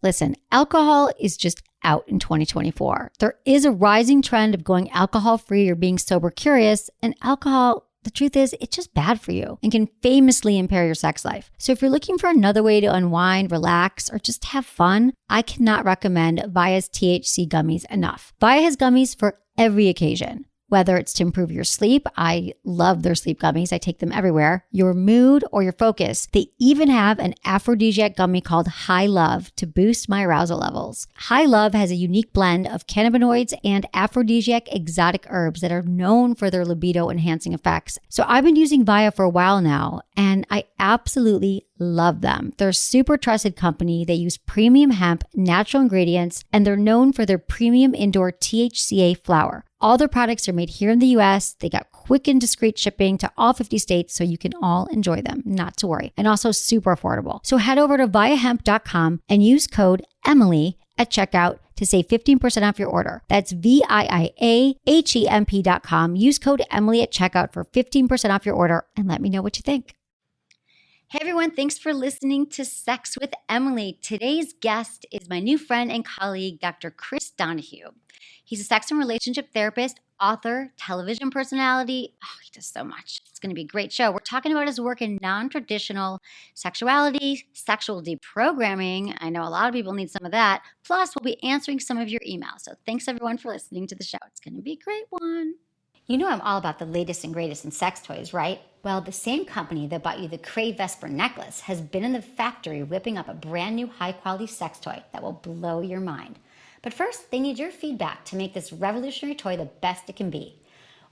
Listen, alcohol is just out in 2024. There is a rising trend of going alcohol-free or being sober curious, and alcohol, the truth is, it's just bad for you and can famously impair your sex life. So if you're looking for another way to unwind, relax, or just have fun, I cannot recommend Via's THC gummies enough. Via has gummies for every occasion. Whether it's to improve your sleep, I love their sleep gummies. I take them everywhere. Your mood or your focus. They even have an aphrodisiac gummy called High Love to boost my arousal levels. High Love has a unique blend of cannabinoids and aphrodisiac exotic herbs that are known for their libido enhancing effects. So I've been using Via for a while now, and I absolutely love them. They're a super trusted company. They use premium hemp, natural ingredients, and they're known for their premium indoor THCA flower. All their products are made here in the US. They got quick and discreet shipping to all 50 states, so you can all enjoy them, not to worry. And also super affordable. So head over to viahemp.com and use code Emily at checkout to save 15% off your order. That's VIIAHEMP.com. Use code Emily at checkout for 15% off your order and let me know what you think. Hey everyone, thanks for listening to Sex with Emily. Today's guest is my new friend and colleague, Dr. Chris Donaghue. He's a sex and relationship therapist, author, television personality. Oh, he does so much. It's going to be a great show. We're talking about his work in non-traditional sexuality, sexual deprogramming. I know a lot of people need some of that. Plus, we'll be answering some of your emails. So thanks everyone for listening to the show. It's going to be a great one. You know I'm all about the latest and greatest in sex toys, right? Well, the same company that bought you the Crave Vesper necklace has been in the factory whipping up a brand new high-quality sex toy that will blow your mind. But first, they need your feedback to make this revolutionary toy the best it can be.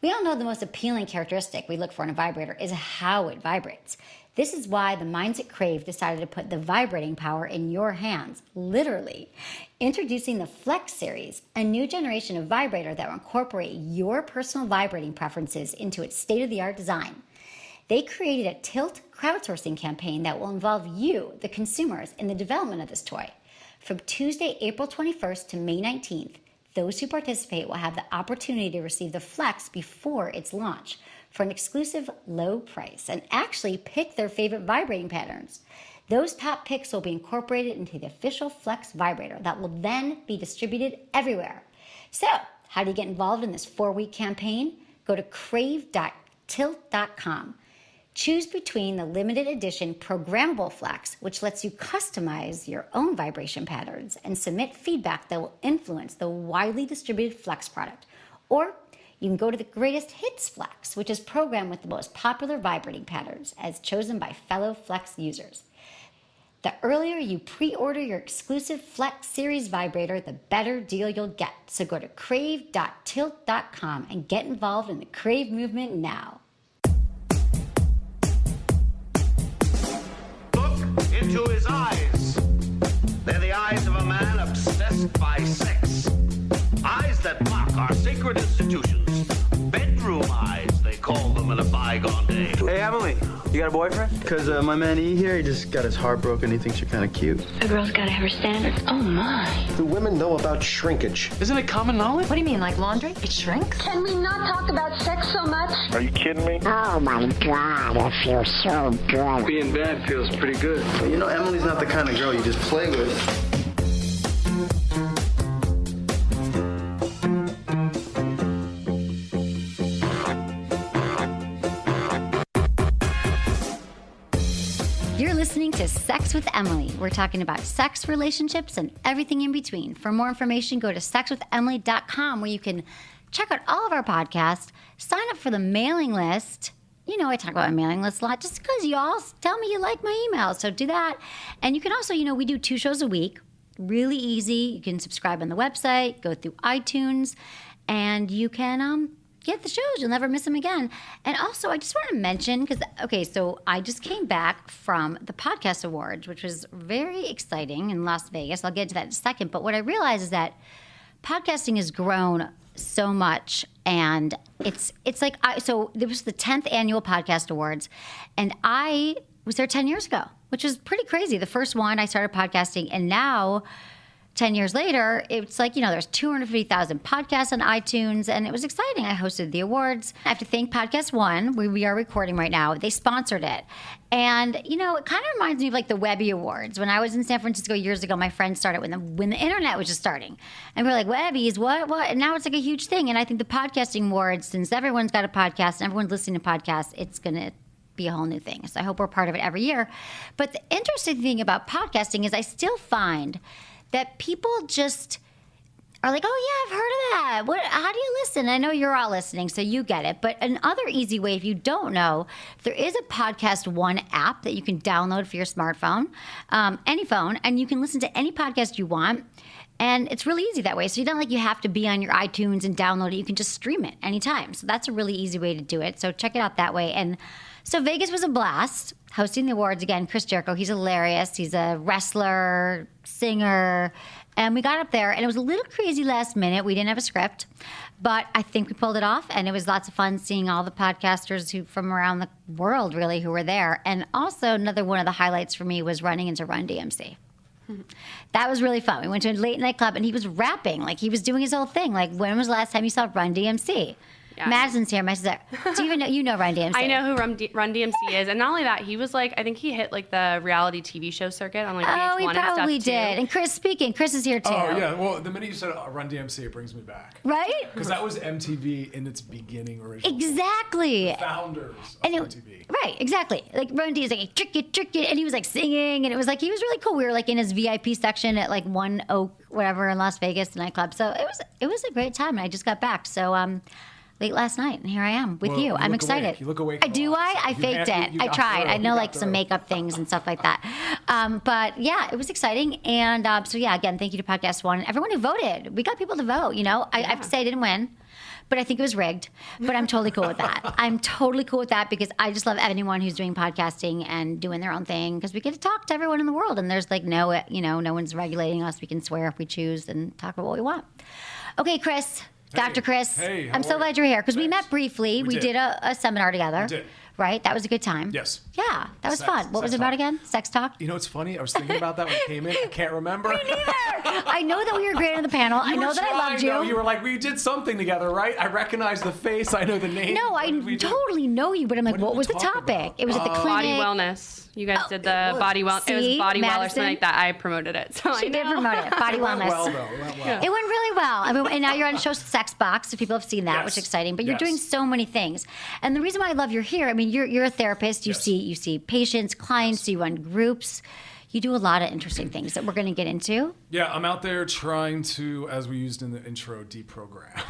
We all know the most appealing characteristic we look for in a vibrator is how it vibrates. This is why the minds at Crave decided to put the vibrating power in your hands, literally. Introducing the Flex series, a new generation of vibrator that will incorporate your personal vibrating preferences into its state-of-the-art design. They created a Tilt crowdsourcing campaign that will involve you, the consumers, in the development of this toy. From Tuesday, April 21st to May 19th, those who participate will have the opportunity to receive the Flex before its launch for an exclusive low price and actually pick their favorite vibrating patterns. Those top picks will be incorporated into the official Flex vibrator that will then be distributed everywhere. So, how do you get involved in this 4-week campaign? Go to crave.tilt.com. Choose between the limited edition programmable Flex, which lets you customize your own vibration patterns and submit feedback that will influence the widely distributed Flex product. Or you can go to the greatest hits Flex, which is programmed with the most popular vibrating patterns as chosen by fellow Flex users. The earlier you pre-order your exclusive Flex series vibrator, the better deal you'll get. So go to crave.tilt.com and get involved in the Crave movement now. Into his eyes. They're the eyes of a man obsessed by sex. Eyes that mock our sacred institutions. Bedroom eyes, they call them in a bygone day. Hey, Emily, you got a boyfriend? Because my man E here, he just got his heart broken. He thinks you're kind of cute. A girl's gotta have her standards. Oh, my. Do women know about shrinkage? Isn't it common knowledge? What do you mean, like laundry? It shrinks? Can we not talk about sex so much? Are you kidding me? Oh my God, it feels so good. Being bad feels pretty good. Well, you know, Emily's not the kind of girl you just play with. You're listening to Sex with Emily. We're talking about sex, relationships, and everything in between. For more information, go to sexwithemily.com where you can check out all of our podcasts, sign up for the mailing list. You know, I talk about my mailing list a lot just because you all tell me you like my emails, so do that. And you can also, we do 2 shows a week. Really easy. You can subscribe on the website, go through iTunes, and you can get the shows. You'll never miss them again. And also, I just want to mention, so I just came back from the Podcast Awards, which was very exciting in Las Vegas. I'll get into that in a second. But what I realized is that podcasting has grown so much, and it's like, so there was the 10th annual Podcast Awards, and I was there 10 years ago, which was pretty crazy. The first one, I started podcasting, and now 10 years later, it's like, there's 250,000 podcasts on iTunes, and it was exciting. I hosted the awards. I have to thank Podcast One, where we are recording right now. They sponsored it. And, it kind of reminds me of like the Webby Awards. When I was in San Francisco years ago, my friend started when the internet was just starting. And we were like, Webbies, what? And now it's like a huge thing. And I think the Podcasting Awards, since everyone's got a podcast and everyone's listening to podcasts, it's going to be a whole new thing. So I hope we're part of it every year. But the interesting thing about podcasting is I still find that people just are like, oh, yeah, I've heard of that. How do you listen? I know you're all listening, so you get it. But another easy way, if you don't know, there is a Podcast One app that you can download for your smartphone, any phone, and you can listen to any podcast you want. And it's really easy that way. So you don't you have to be on your iTunes and download it. You can just stream it anytime. So that's a really easy way to do it. So check it out that way. And so Vegas was a blast. Hosting the awards again, Chris Jericho, he's hilarious. He's a wrestler, singer. And we got up there, and it was a little crazy last minute. We didn't have a script, but I think we pulled it off, and it was lots of fun seeing all the podcasters from around the world, really, who were there. And also, another one of the highlights for me was running into Run DMC. That was really fun. We went to a late night club, and he was rapping. He was doing his whole thing. When was the last time you saw Run DMC? Yeah. Madison's here, my sister. Do you even know Run DMC? I know who Run DMC is, and not only that, he was I think he hit the reality TV show circuit on VH1 and stuff too. Oh, he probably did. And Chris is here too. Oh yeah, well the minute you said Run DMC, it brings me back. Right? Because that was MTV in its beginning originally. Exactly. The founders of MTV. Right, exactly. Run D is trick it, and he was singing, and it was he was really cool. We were in his VIP section at One Oak, whatever, in Las Vegas, the nightclub. So it was a great time, and I just got back. So late last night, and here I am with you. I'm excited. Awake. You look awake. I faked it. I tried. I know some makeup things and stuff like that. But yeah, it was exciting. And so yeah, again, thank you to Podcast One and everyone who voted. We got people to vote. I have to say I didn't win, but I think it was rigged. But I'm totally cool with that. I'm totally cool with that because I just love anyone who's doing podcasting and doing their own thing because we get to talk to everyone in the world. And there's no one's regulating us. We can swear if we choose and talk about what we want. Okay, Chris. Dr. Chris, hey, I'm so glad you're here because we met briefly. We did a seminar together. We did. Right? That was a good time. Yes. Yeah, that was fun. What was it about again? Sex talk? It's funny. I was thinking about that when I came in. I can't remember. Me neither. I know that we were great on the panel. I know that I loved you. Though. You were we did something together, right? I recognize the face. I know the name. No, I totally know you, but I'm what was the topic? About? It was at the clinic. Body wellness. You guys did the body wellness. It was body well or something like that. I promoted it. So she did promote it. Body wellness. It went well. It went really well. And now you're on the show Sex Box, so people have seen that, which is exciting. But you're doing so many things. And the reason why I love you're here, you're a therapist. You see patients, clients, you run groups. You do a lot of interesting things that we're going to get into. Yeah, I'm out there trying to, as we used in the intro, deprogram.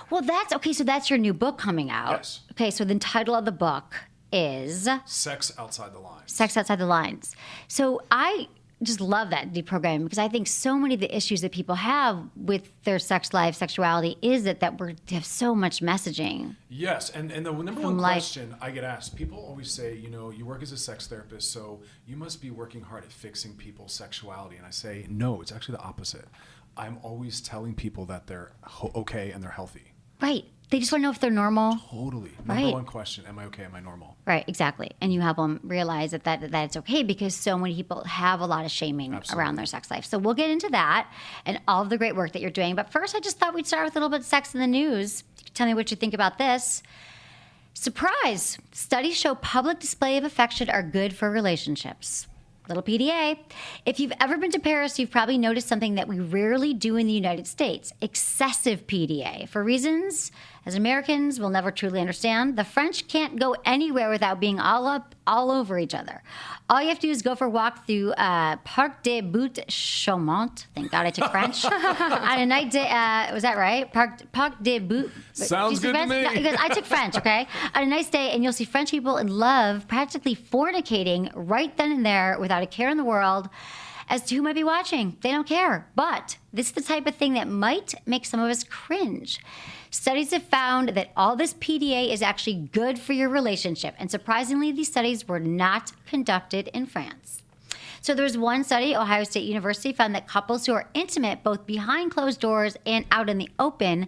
Well, that's okay. So that's your new book coming out. Yes. Okay, so the title of the book is Sex Outside the Lines. Sex Outside the Lines. So I just love that deprogramming because I think so many of the issues that people have with their sex life, sexuality, is that we have so much messaging. Yes, and the number one question I get asked, people always say, you work as a sex therapist, so you must be working hard at fixing people's sexuality. And I say, no, it's actually the opposite. I'm always telling people that they're okay and they're healthy. Right. They just want to know if they're normal. Totally. Number one question, am I okay? Am I normal? Right, exactly. And you help them realize that it's okay because so many people have a lot of shaming around their sex life. So we'll get into that and all of the great work that you're doing. But first, I just thought we'd start with a little bit of sex in the news. Tell me what you think about this. Surprise! Studies show public display of affection are good for relationships. Little PDA. If you've ever been to Paris, you've probably noticed something that we rarely do in the United States, excessive PDA. For reasons, as Americans, we'll never truly understand. The French can't go anywhere without being all over each other. All you have to do is go for a walk through Parc des Buttes Chaumont. Thank God I took French. On a night day, was that right? Parc des Buttes. Sounds good to me. Because I took French, okay? On a nice day, and you'll see French people in love, practically fornicating right then and there without a care in the world as to who might be watching. They don't care. But this is the type of thing that might make some of us cringe. Studies have found that all this PDA is actually good for your relationship. And surprisingly, these studies were not conducted in France. So there was one study, Ohio State University found that couples who are intimate both behind closed doors and out in the open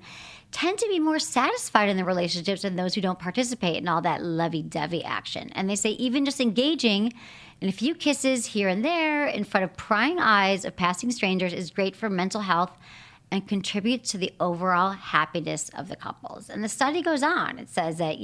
tend to be more satisfied in their relationships than those who don't participate in all that lovey-dovey action. And they say even just engaging And a few kisses here and there in front of prying eyes of passing strangers is great for mental health and contributes to the overall happiness of the couples. And the study goes on. It says that,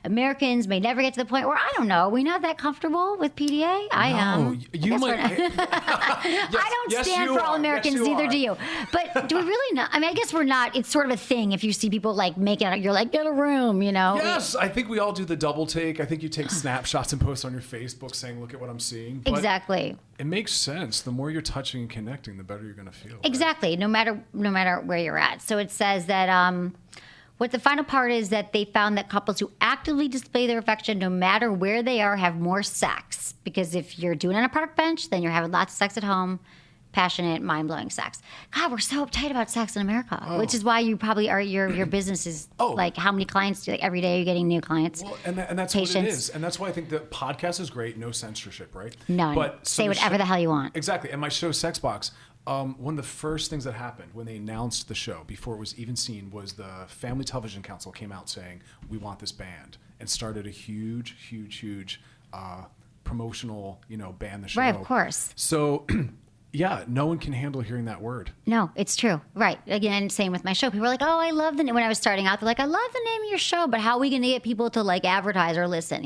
Americans may never get to the point where, I don't know, are we not that comfortable with PDA? I am. You might. I don't stand for all Americans, neither do you. But do we really not? I mean, I guess we're not. It's sort of a thing. If you see people like making it, you're like, get a room, Yes, I think we all do the double take. I think you take snapshots and post on your Facebook saying, look at what I'm seeing. But exactly. It makes sense. The more you're touching and connecting, the better you're going to feel. Exactly. Right? No matter where you're at. So it says that what the final part is that they found that couples who actively display their affection no matter where they are have more sex. Because if you're doing it on a park bench, then you're having lots of sex at home. Passionate, mind-blowing sex. God, we're so uptight about sex in America, which is why you probably are. Your business is like how many clients do you, like every day you're getting new clients. Well, and that's patients. What it is, and that's why I think the podcast is great. No censorship, right? None. But say whatever the hell you want. Exactly. And my show, Sex Box. One of the first things that happened when they announced the show before it was even seen was the Family Television Council came out saying we want this banned and started a huge promotional ban the show. Right, of course. So. Yeah, no one can handle hearing that word. No, it's true. Right. Again, same with my show. People are like, I love the name. When I was starting out, they're like, I love the name of your show, but how are we going to get people to like advertise or listen?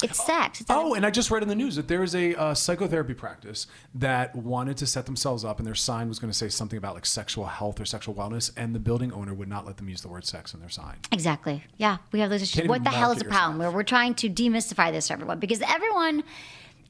It's sex. And I just read in the news that there is a psychotherapy practice that wanted to set themselves up, and their sign was going to say something about like sexual health or sexual wellness, and the building owner would not let them use the word sex in their sign. Exactly. Yeah, we have those issues. What the hell is the problem? We're trying to demystify this for everyone because everyone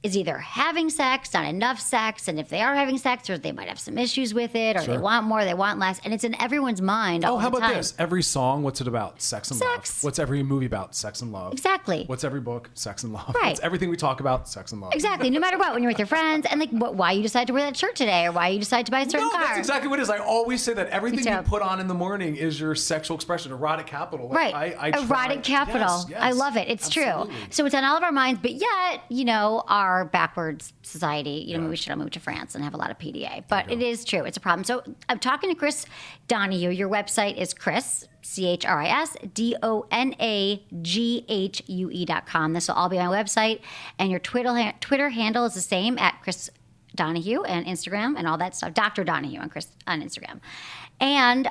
is either having sex, not enough sex, and if they are having sex, or they might have some issues with it, or they want more, they want less, and it's in everyone's mind all the time. Oh, how about this? Every song, what's it about? Sex and love. What's every movie about? Sex and love. Exactly. What's every book? Sex and love. Right. What's everything we talk about? Sex and love. Exactly. No matter what, when you're with your friends, and like why you decide to wear that shirt today, or why you decide to buy a certain car. That's exactly what it is. I always say that everything you put on in the morning is your sexual expression, erotic capital. Like, right. Erotic capital. Yes. I love it. It's absolutely true. So it's on all of our minds, but yet, our backwards society, maybe we should all move to France and have a lot of PDA. But it is true. It's a problem. So I'm talking to Chris Donaghue. Your website is Chris, ChrisDonaghue.com. This will all be on my website. And your Twitter handle is the same at Chris Donaghue and Instagram and all that stuff. Dr. Donaghue on Instagram. And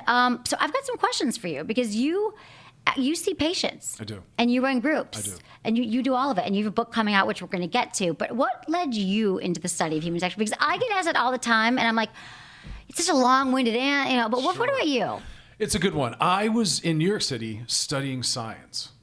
so I've got some questions for you because you see patients. I do. And you run groups. I do. And you do all of it. And you have a book coming out, which we're going to get to. But what led you into the study of human sexuality? Because I get asked it all the time, and I'm like, it's such a long-winded answer, but what about you? It's a good one. I was in New York City studying science,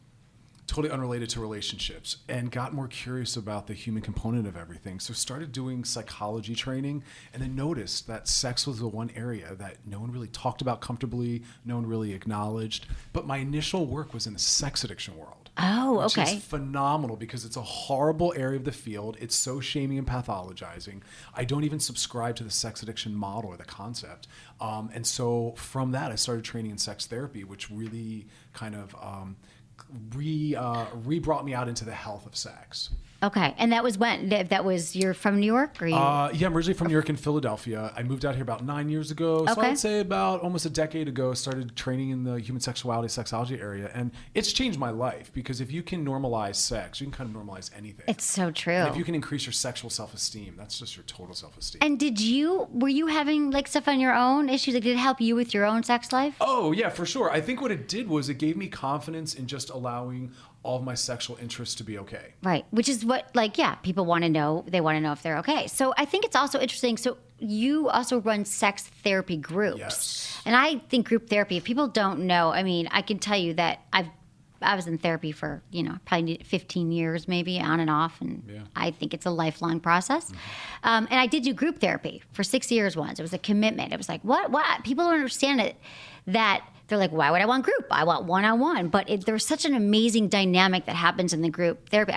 totally unrelated to relationships, and got more curious about the human component of everything. So started doing psychology training, and then noticed that sex was the one area that no one really talked about comfortably, no one really acknowledged. But my initial work was in the sex addiction world. Oh, okay. Which is phenomenal because it's a horrible area of the field. It's so shaming and pathologizing. I don't even subscribe to the sex addiction model or the concept. And so from that, I started training in sex therapy, which really kind of brought me out into the health of sex. Okay. And that was when? You're from New York? Or yeah, I'm originally from New York and Philadelphia. I moved out here about 9 years ago. So I'd say about almost a decade ago, started training in the human sexuality, sexology area. And it's changed my life because if you can normalize sex, you can kind of normalize anything. It's so true. And if you can increase your sexual self-esteem, that's just your total self-esteem. And were you having like stuff on your own issues? Like, did it help you with your own sex life? Oh, yeah, for sure. I think what it did was it gave me confidence in just allowing all of my sexual interests to be okay. Right. Which is what, people want to know. They want to know if they're okay. So I think it's also interesting. So you also run sex therapy groups. Yes. And I think group therapy, if people don't know, I mean, I can tell you that I was in therapy for, probably 15 years maybe on and off. And I think it's a lifelong process. Mm-hmm. And I did do group therapy for 6 years once. It was a commitment. It was like, what? People don't understand it, that they're like, why would I want group? I want one-on-one. But there's such an amazing dynamic that happens in the group therapy.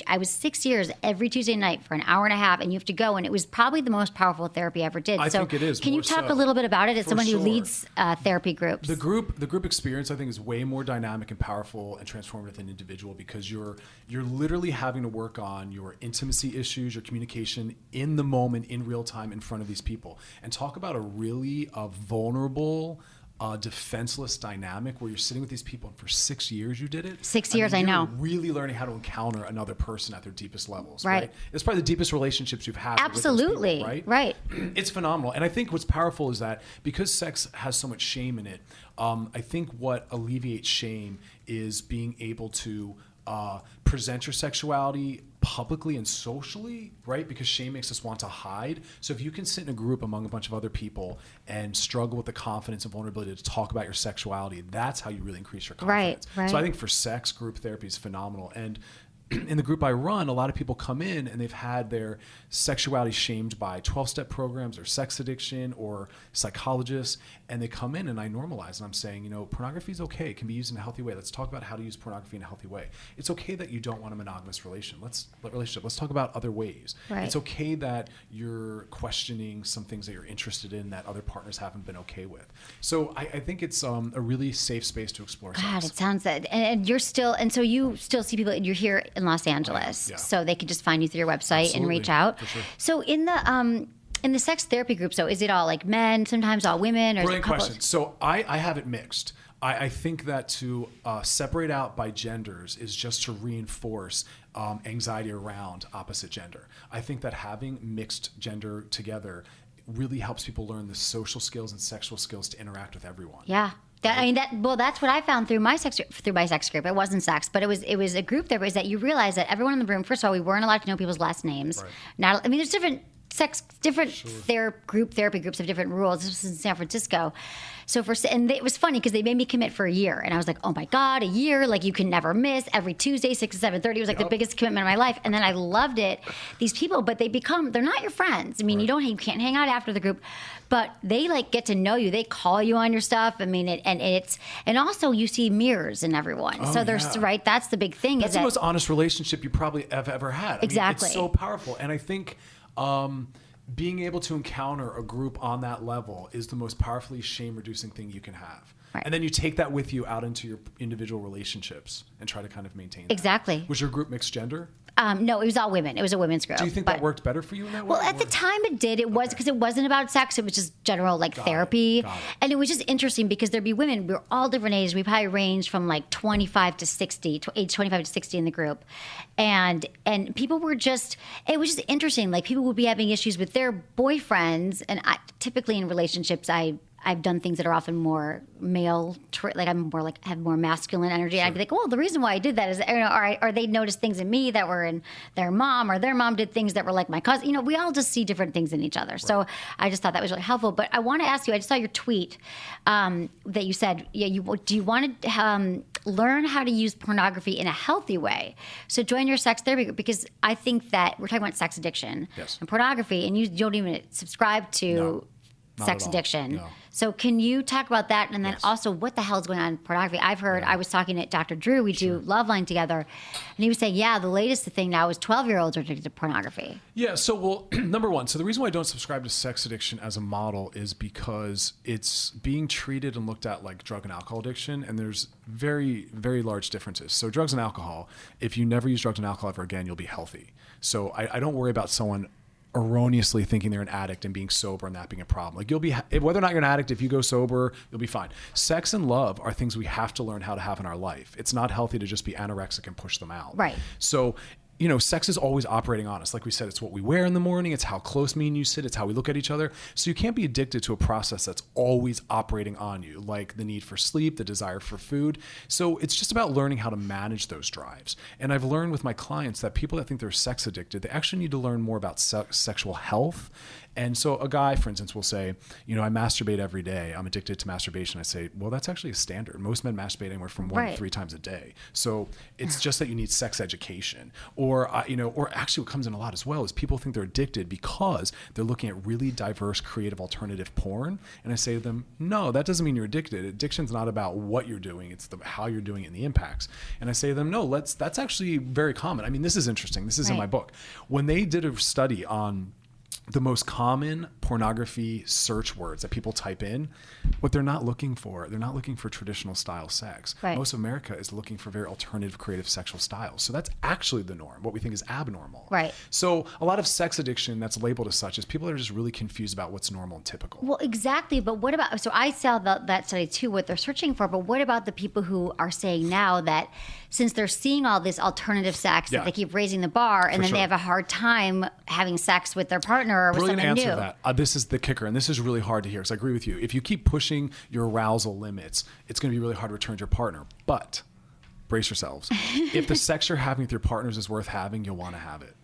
I was 6 years every Tuesday night for an hour and a half, and you have to go. And it was probably the most powerful therapy I ever did. I think it is. Can you talk a little bit about it as someone who leads therapy groups? The group experience, I think, is way more dynamic and powerful and transformative than individual because you're literally having to work on your intimacy issues, your communication in the moment, in real time, in front of these people, and talk about a really vulnerable, defenseless dynamic where you're sitting with these people and for 6 years you did it. 6 years, I know. You're really learning how to encounter another person at their deepest levels, Right. right? It's probably the deepest relationships you've had. Absolutely. With those people, Right. It's phenomenal. And I think what's powerful is that because sex has so much shame in it, I think what alleviates shame is being able to present your sexuality publicly and socially, right? Because shame makes us want to hide. So if you can sit in a group among a bunch of other people and struggle with the confidence and vulnerability to talk about your sexuality, that's how you really increase your confidence. Right. So I think for sex, group therapy is phenomenal. And in the group I run, a lot of people come in and they've had their sexuality shamed by 12-step programs or sex addiction or psychologists, and they come in and I normalize and I'm saying, pornography is okay. It can be used in a healthy way. Let's talk about how to use pornography in a healthy way. It's okay that you don't want a monogamous relationship. Let's talk about other ways. Right. It's okay that you're questioning some things that you're interested in that other partners haven't been okay with. So I think it's a really safe space to explore God, sex. it sounds that, and you're still, and so you still see people, and you're here in Los Angeles, Yeah. so they can just find you through your website and reach out. For sure. So in the sex therapy group, so is it all like men, sometimes all women, or is it Brilliant couples? question. So I have it mixed. I think that to separate out by genders is just to reinforce anxiety around opposite gender. I think that having mixed gender together really helps people learn the social skills and sexual skills to interact with everyone. Yeah. That's what I found through my sex group. It wasn't sex, but it was a group there. Was that you realize that everyone in the room, first of all, we weren't allowed to know people's last names. Right. There's different therapy groups have different rules. This was in San Francisco. So it was funny because they made me commit for a year, and I was like, oh my God, a year, like you can never miss, every Tuesday 6 to 7:30 was like the biggest commitment of my life. And then I loved it. These people, but they're not your friends. I mean, you can't hang out after the group, but they like get to know you. They call you on your stuff. I mean, and also you see mirrors in everyone. Oh, so there's right. That's the big thing. That's the most honest relationship you probably have ever had. Exactly. It's so powerful. And I think being able to encounter a group on that level is the most powerfully shame-reducing thing you can have. Right. And then you take that with you out into your individual relationships and try to kind of maintain that. Exactly. Was your group mixed gender? No, it was all women. It was a women's group. Do you think that worked better for you in that way? Well, at the time it did. It was because it wasn't about sex. It was just general therapy. Got it. And it was just interesting because there'd be women. We were all different ages. We probably ranged from like 25 to 60, age 25 to 60 in the group. And people were just, it was just interesting. Like people would be having issues with their boyfriends. And typically in relationships, I've done things that are often more male, like I'm more like have more masculine energy. Sure. I'd be like, well, the reason why I did that is, or they noticed things in me that were in their mom, or their mom did things that were like my cousin. We all just see different things in each other. Right. So I just thought that was really helpful. But I want to ask you, I just saw your tweet that you said, do you want to learn how to use pornography in a healthy way? So join your sex therapy group, because I think that we're talking about sex addiction and pornography, and you don't even subscribe to sex addiction. No. So can you talk about that? And then also what the hell's going on in pornography? I've heard, I was talking to Dr. Drew, we do Loveline together, and he was saying, the latest thing now is 12-year-olds are addicted to pornography. Yeah, so number one, so the reason why I don't subscribe to sex addiction as a model is because it's being treated and looked at like drug and alcohol addiction, and there's very, very large differences. So drugs and alcohol, if you never use drugs and alcohol ever again, you'll be healthy. So I don't worry about someone erroneously thinking they're an addict and being sober and that being a problem. Like whether or not you're an addict, if you go sober, you'll be fine. Sex and love are things we have to learn how to have in our life. It's not healthy to just be anorexic and push them out. Right. So, sex is always operating on us. Like we said, it's what we wear in the morning. It's how close me and you sit. It's how we look at each other. So you can't be addicted to a process that's always operating on you, like the need for sleep, the desire for food. So it's just about learning how to manage those drives. And I've learned with my clients that people that think they're sex addicted, they actually need to learn more about sexual health. And so a guy, for instance, will say, I masturbate every day. I'm addicted to masturbation. I say, well, that's actually a standard. Most men masturbate anywhere from 1 to 3 times a day. So it's just that you need sex education. Or actually what comes in a lot as well is people think they're addicted because they're looking at really diverse, creative, alternative porn. And I say to them, no, that doesn't mean you're addicted. Addiction's not about what you're doing. It's how you're doing it and the impacts. And I say to them, no, that's actually very common. I mean, this is interesting. This is in my book. When they did a study on the most common pornography search words that people type in, what they're not looking for traditional style sex. Right. Most of America is looking for very alternative, creative sexual styles. So that's actually the norm, what we think is abnormal. Right. So a lot of sex addiction that's labeled as such is people are just really confused about what's normal and typical. Well, exactly. But what about, so I saw that study too, what they're searching for, but what about the people who are saying now that since they're seeing all this alternative sex, that they keep raising the bar and then they have a hard time having sex with their partner or with Brilliant someone answer new? to that. This is the kicker, and this is really hard to hear because I agree with you. If you keep pushing your arousal limits, it's going to be really hard to return to your partner. But brace yourselves. If the sex you're having with your partners is worth having, you'll want to have it.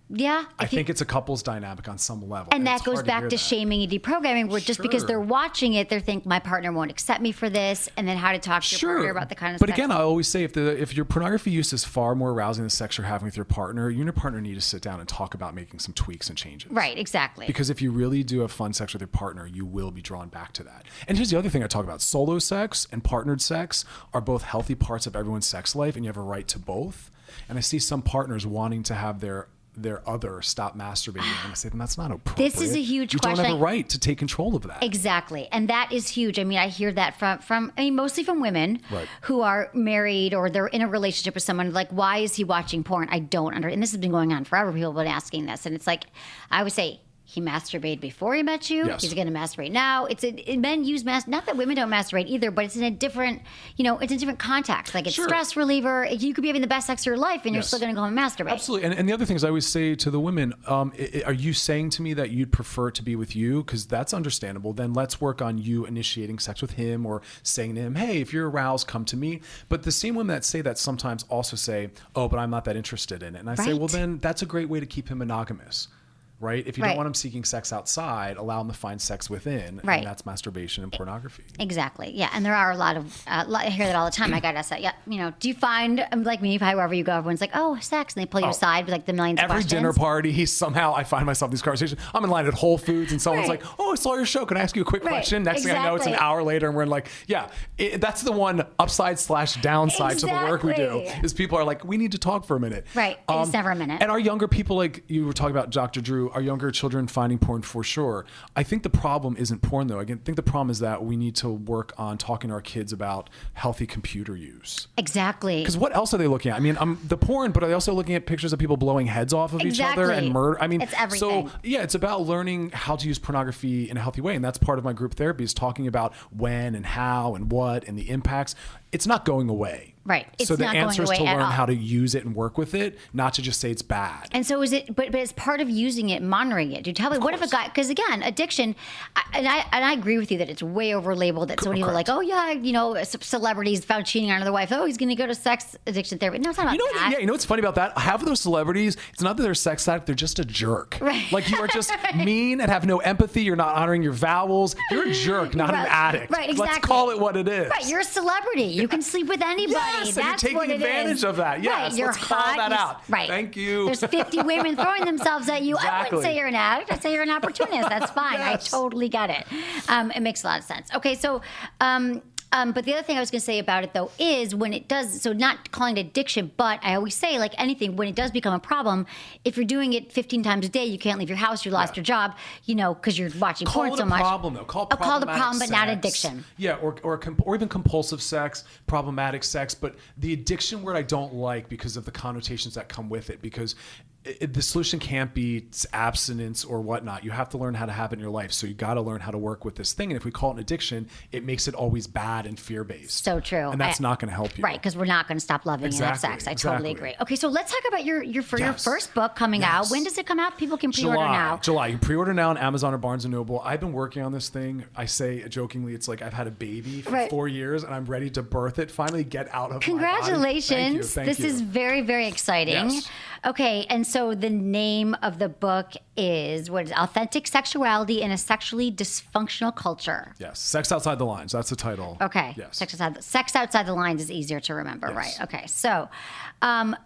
Yeah. I think it's a couple's dynamic on some level. And that goes back to shaming and deprogramming, where just because they're watching it, they think my partner won't accept me for this, and then how to talk to your partner about the kind of But sex. again, I always say if your pornography use is far more arousing than the sex you're having with your partner, you and your partner need to sit down and talk about making some tweaks and changes. Right, exactly. Because if you really do have fun sex with your partner, you will be drawn back to that. And here's the other thing I talk about. Solo sex and partnered sex are both healthy parts of everyone's sex life, and you have a right to both. And I see some partners wanting to have their other stop masturbating, and I say, that's not appropriate. This is a huge question. You don't have a right to take control of that. Exactly. And that is huge. I mean, I hear that from mostly from women Right. who are married or they're in a relationship with someone. Like, why is he watching porn? I don't understand. And this has been going on forever. People have been asking this. And it's like, I would say, he masturbated before he met you. Yes. He's going to masturbate now. Men use not that women don't masturbate either, but it's in a different, it's a different context. Like it's stress reliever. You could be having the best sex of your life and you're still going to go and masturbate. Absolutely. And the other things I always say to the women, are you saying to me that you'd prefer it to be with you? Because that's understandable. Then let's work on you initiating sex with him or saying to him, hey, if you're aroused, come to me. But the same women that say that sometimes also say, oh, but I'm not that interested in it. And I say, well, then that's a great way to keep him monogamous. Right? If you don't want him seeking sex outside, allow him to find sex within. Right. And that's masturbation and pornography. Exactly. Yeah. And there are a lot of, I hear that all the time. I got to say, do you find, like me, wherever you go, everyone's like, oh, sex. And they pull you aside with like the millions of questions. Every dinner party, somehow I find myself in these conversations. I'm in line at Whole Foods and someone's like, oh, I saw your show. Can I ask you a quick question? Next thing I know, it's an hour later and we're like, that's the one upside/downside to the work we do is people are like, we need to talk for a minute. Right. It's never a minute. And our younger people, like you were talking about Dr. Drew, our younger children finding porn for sure. I think the problem isn't porn though. I think the problem is that we need to work on talking to our kids about healthy computer use. Exactly. Because what else are they looking at? I mean, the porn, but are they also looking at pictures of people blowing heads off of each other and murder? I mean, it's everything. So it's about learning how to use pornography in a healthy way. And that's part of my group therapy is talking about when and how and what and the impacts. It's not going away. Right. It's so the not answer is going to away at learn all. how to use it and work with it, not to just say it's bad. And so is it, but as part of using it, monitoring it, do you tell me, what if a guy, because again, addiction, and I agree with you that it's way over labeled that so many people are like, oh yeah, celebrities found cheating on their wife. Oh, he's going to go to sex addiction therapy. No, it's not about that. Yeah, you know what's funny about that? Half of those celebrities, it's not that they're sex addict, they're just a jerk. Right. Like you are just mean and have no empathy. You're not honoring your vowels. You're a jerk, not an addict. Right, exactly. Let's call it what it is. Right, you're a celebrity. You can sleep with anybody. Yes, and That's you're taking what it advantage is. of that. Yes, right, you're let's call hot, that out. Right. Thank you. There's 50 women throwing themselves at you. I Exactly. wouldn't say you're an addict. I'd say you're an opportunist. That's fine. Yes. I totally get it. It makes a lot of sense. Okay, so... but the other thing I was going to say about it, though, is when it does, so not calling it addiction, but I always say, like anything, when it does become a problem, if you're doing it 15 times a day, you can't leave your house, you lost your job, because you're watching porn so much. Call it a problem, though. Call it a problem, but not sex. addiction. Yeah, or even compulsive sex, problematic sex. But the addiction word I don't like because of the connotations that come with it, because the solution can't be abstinence or whatnot. You have to learn how to have it in your life. So you got to learn how to work with this thing. And if we call it an addiction, it makes it always bad and fear-based. So true. And that's not going to help you. Right, because we're not going to stop loving and have sex. I totally agree. Okay, so let's talk about your first book coming out. When does it come out? People can pre-order now. July. You can pre-order now on Amazon or Barnes & Noble. I've been working on this thing. I say jokingly, it's like I've had a baby for 4 years and I'm ready to birth it, finally get out of Congratulations. my body. Thank you. This is very, very exciting. Yes. Okay, and so the name of the book is Authentic Sexuality in a Sexually Dysfunctional Culture. Yes, Sex Outside the Lines. That's the title. Okay. Yes. Sex outside the lines is easier to remember, Yes. right? Okay. So,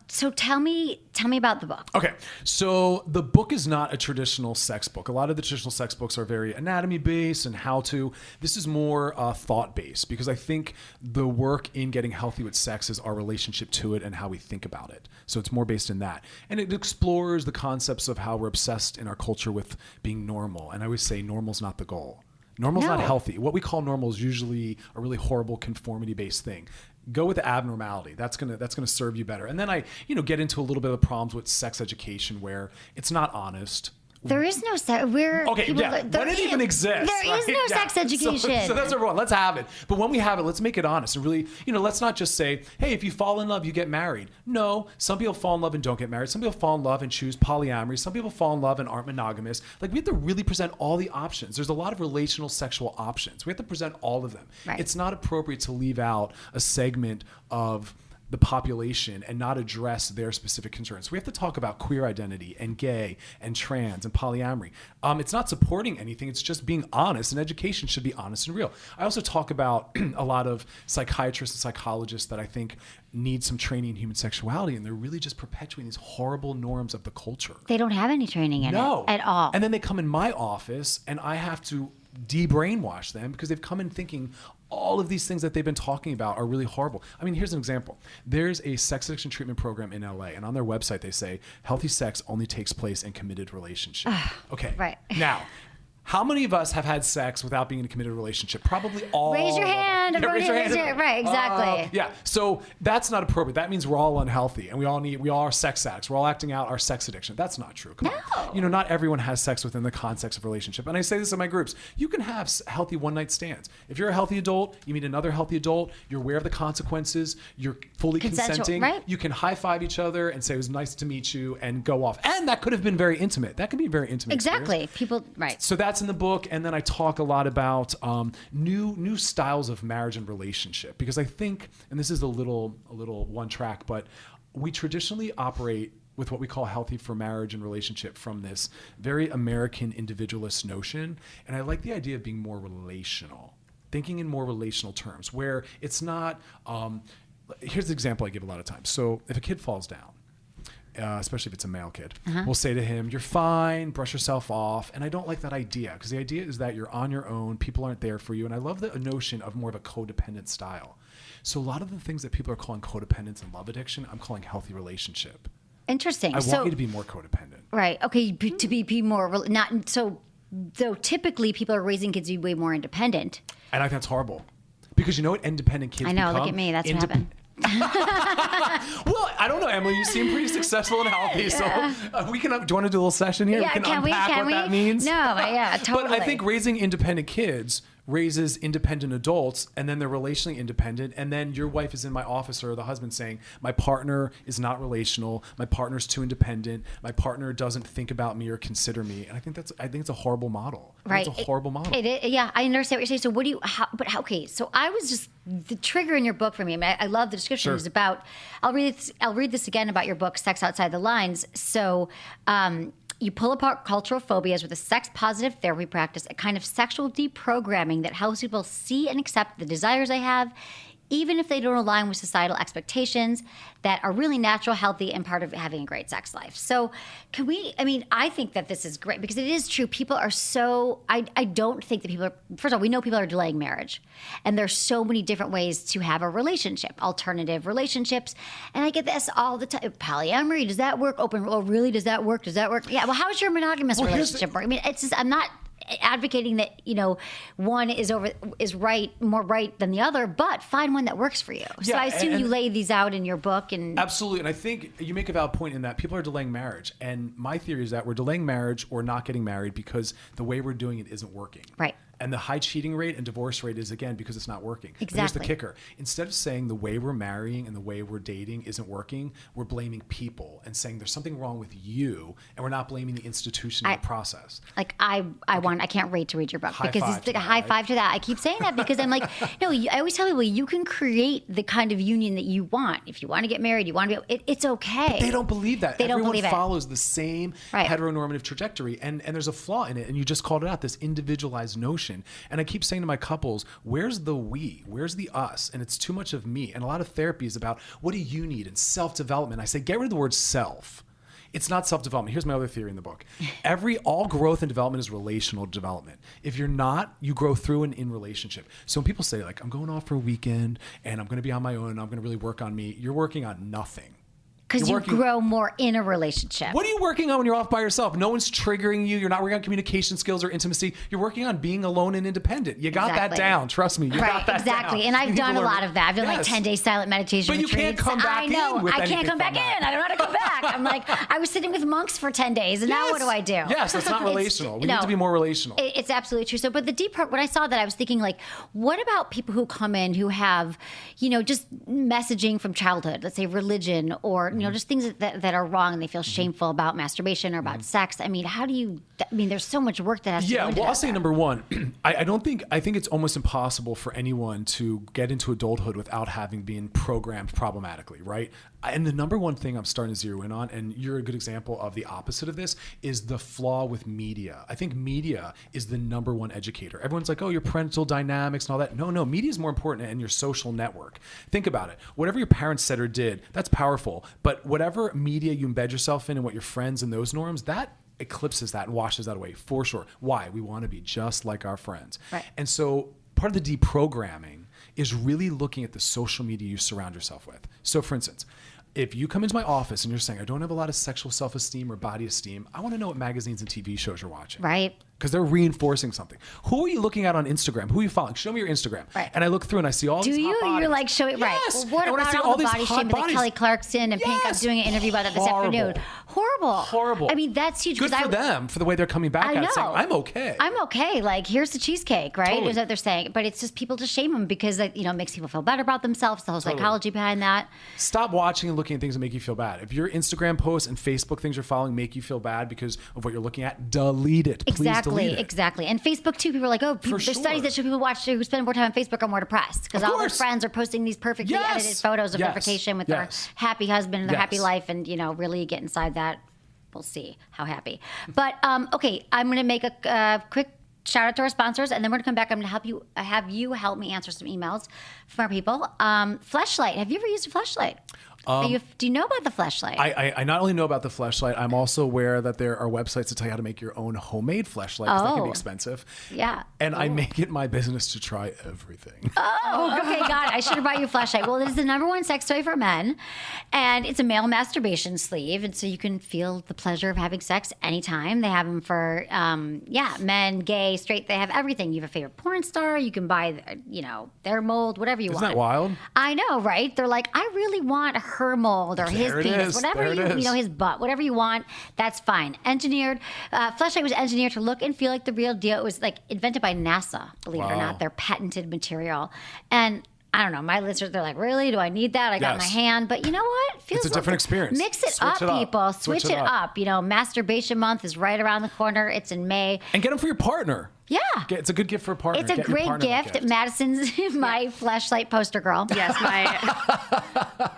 so tell me about the book. Okay, so the book is not a traditional sex book. A lot of the traditional sex books are very anatomy based and how to. This is more thought based because I think the work in getting healthy with sex is our relationship to it and how we think about it. So it's more based in that, and it explores the concepts of how we're obsessed in our culture with being normal. And I always say normal's not the goal. Normal's not healthy. What we call normal is usually a really horrible conformity-based thing. Go with the abnormality. That's gonna serve you better. And then I, get into a little bit of the problems with sex education where it's not honest. There is no sex. When it even exists. There is no sex education. So that's what we're on. Let's have it. But when we have it, let's make it honest and really, let's not just say, hey, if you fall in love, you get married. No, some people fall in love and don't get married. Some people fall in love and choose polyamory. Some people fall in love and aren't monogamous. Like, we have to really present all the options. There's a lot of relational sexual options. We have to present all of them. Right. It's not appropriate to leave out a segment of the population and not address their specific concerns. We have to talk about queer identity and gay and trans and polyamory. It's not supporting anything. It's just being honest, and education should be honest and real. I also talk about a lot of psychiatrists and psychologists that I think need some training in human sexuality, and they're really just perpetuating these horrible norms of the culture. They don't have any training in it at all. And then they come in my office and I have to de-brainwash them because they've come in thinking all of these things that they've been talking about are really horrible. I mean, here's an example. There's a sex addiction treatment program in LA, and on their website they say healthy sex only takes place in committed relationships. Okay. Right. Now, how many of us have had sex without being in a committed relationship? Probably all. Raise your hand. Yeah, raise your hand. Right, exactly. Yeah. So that's not appropriate. That means we're all unhealthy and we all are sex addicts. We're all acting out our sex addiction. That's not true. Come on. Not everyone has sex within the context of relationship. And I say this in my groups. You can have healthy one-night stands. If you're a healthy adult, you meet another healthy adult, you're aware of the consequences, you're fully consenting. Right? You can high-five each other and say it was nice to meet you and go off. And that could have been very intimate. That could be a very intimate Exactly. experience. People, right. So that's in the book. And then I talk a lot about new styles of marriage and relationship, because I think, and this is a little one track, but we traditionally operate with what we call healthy for marriage and relationship from this very American individualist notion. And I like the idea of being more relational, thinking in more relational terms, where it's not, here's the example I give a lot of times. So if a kid falls down, especially if it's a male kid, we'll say to him, you're fine, brush yourself off. And I don't like that idea, because the idea is that you're on your own, people aren't there for you. And I love the notion of more of a codependent style. So a lot of the things that people are calling codependence and love addiction, I'm calling healthy relationship. Interesting. I want you to be more codependent. Right. Okay. To be more, not so, though typically people are raising kids to be way more independent. And I think that's horrible. Because you know what independent kids become? Look at me. That's what happened. Well, I don't know, Emily. You seem pretty successful and healthy, so we can. Do you want to do a little session here? Yeah, we can unpack what that means. No, yeah, totally. But I think raising independent kids raises independent adults, and then they're relationally independent. And then your wife is in my office, or the husband saying, "My partner is not relational. My partner's too independent. My partner doesn't think about me or consider me." And I think it's a horrible model. Right, it's a horrible model. Yeah, I understand what you're saying. So what do you? Okay, so I was just the trigger in your book for me. I mean, I love the description. Sure. It was about. I'll read this again about your book, Sex Outside the Lines. So. You pull apart cultural phobias with a sex-positive therapy practice, a kind of sexual deprogramming that helps people see and accept the desires they have, even if they don't align with societal expectations that are really natural, healthy, and part of having a great sex life. So I think that this is great because it is true. People are so, I don't think that people are, first of all, we know people are delaying marriage. And there's so many different ways to have a relationship, alternative relationships. And I get this all the time. Polyamory, does that work? Open, oh, really? Does that work? Yeah, well, how is your monogamous relationship work? I mean, it's just, I'm not advocating that one is more right than the other, but find one that works for you. So I assume you lay these out in your book. And absolutely, and I think you make a valid point in that people are delaying marriage, and my theory is that we're delaying marriage or not getting married because the way we're doing it isn't working. Right. And the high cheating rate and divorce rate is, again, because it's not working. Exactly. But here's the kicker. Instead of saying the way we're marrying and the way we're dating isn't working, we're blaming people and saying there's something wrong with you, and we're not blaming the institution and the process. Like I can't wait to read your book because it's like a high five to that. I keep saying that because I'm like, no, I always tell people you can create the kind of union that you want. If you want to get married, you want to be, it's okay. But they don't believe that. Everyone follows the same heteronormative trajectory, and there's a flaw in it, and you just called it out, this individualized notion. And I keep saying to my couples, where's the we? Where's the us? And it's too much of me. And a lot of therapy is about what do you need and self-development. I say, get rid of the word self. It's not self-development. Here's my other theory in the book. All growth and development is relational development. If you're not, you grow through and in relationship. So when people say, like, I'm going off for a weekend and I'm going to be on my own and I'm going to really work on me, you're working on nothing. Because you grow more in a relationship. What are you working on when you're off by yourself? No one's triggering you. You're not working on communication skills or intimacy. You're working on being alone and independent. You got that down. Trust me. You got that exactly. down. And I've done a lot of that. I've done like 10-day silent meditation retreats. But you can't come back in. I can't come back in. I don't know how to come back. I'm like, I was sitting with monks for 10 days, and now what do I do? Yes, that's not relational. We need to be more relational. It's absolutely true. So, but the deep part, when I saw that, I was thinking, like, what about people who come in who have, just messaging from childhood, let's say religion, or, just things that are wrong and they feel shameful about masturbation or about sex. I mean, there's so much work that has to go into I'll say number one, I think it's almost impossible for anyone to get into adulthood without having been programmed problematically, right? And the number one thing I'm starting to zero in on, and you're a good example of the opposite of this, is the flaw with media. I think media is the number one educator. Everyone's like, oh, your parental dynamics and all that. No, media is more important in your social network. Think about it. Whatever your parents said or did, that's powerful. But whatever media you embed yourself in and what your friends and those norms, that eclipses that and washes that away for sure. Why? We want to be just like our friends. Right. And so part of the deprogramming is really looking at the social media you surround yourself with. So for instance, if you come into my office and you're saying, I don't have a lot of sexual self-esteem or body esteem, I want to know what magazines and TV shows you're watching. Right. Because they're reinforcing something. Who are you looking at on Instagram? Who are you following? Show me your Instagram. Right. And I look through and I see all these hot bodies. You're like, show it right. Yes. Well, what and about all the body shaming that Kelly Clarkson and Pink? I'm doing an interview about that this afternoon. Horrible. I mean, that's huge. Good for them, for the way they're coming back at it, saying, I'm okay. I'm okay. Like, here's the cheesecake, right? Totally. Is what they're saying. But it's just people just shame them because, it makes people feel better about themselves, the whole psychology behind that. Stop watching and looking at things that make you feel bad. If your Instagram posts and Facebook things you're following make you feel bad because of what you're looking at, delete it. Please delete it. Exactly. And Facebook, too, people are like, there's studies that show people who spend more time on Facebook are more depressed because all their friends are posting these perfectly edited photos of their vacation with their happy husband and their happy life and, really get inside that. We'll see how happy. But, okay, I'm going to make a quick shout out to our sponsors, and then we're going to come back. I'm going to have you help me answer some emails from our people. Fleshlight. Have you ever used a fleshlight? Do you know about the fleshlight? I not only know about the fleshlight, I'm also aware that there are websites that tell you how to make your own homemade fleshlight because that can be expensive. Yeah. And I make it my business to try everything. Okay, got it. I should have brought you a fleshlight. Well, it is the number one sex toy for men, and it's a male masturbation sleeve, and so you can feel the pleasure of having sex anytime. They have them for, men, gay, straight. They have everything. You have a favorite porn star. You can buy, their mold, whatever you want. Isn't that wild? I know, right? They're like, I really want her mold or his penis, whatever his butt, whatever you want, that's fine. Engineered, fleshlight was engineered to look and feel like the real deal. It was like invented by NASA, believe it or not, their patented material. And I don't know, my listeners, they're like, really? Do I need that? I got my hand. But you know what? It's a different experience. Mix it up, people. Switch it up. Masturbation month is right around the corner. It's in May. And get them for your partner. Yeah. It's a good gift for a partner. It's a great gift. Madison's my fleshlight poster girl. Yes,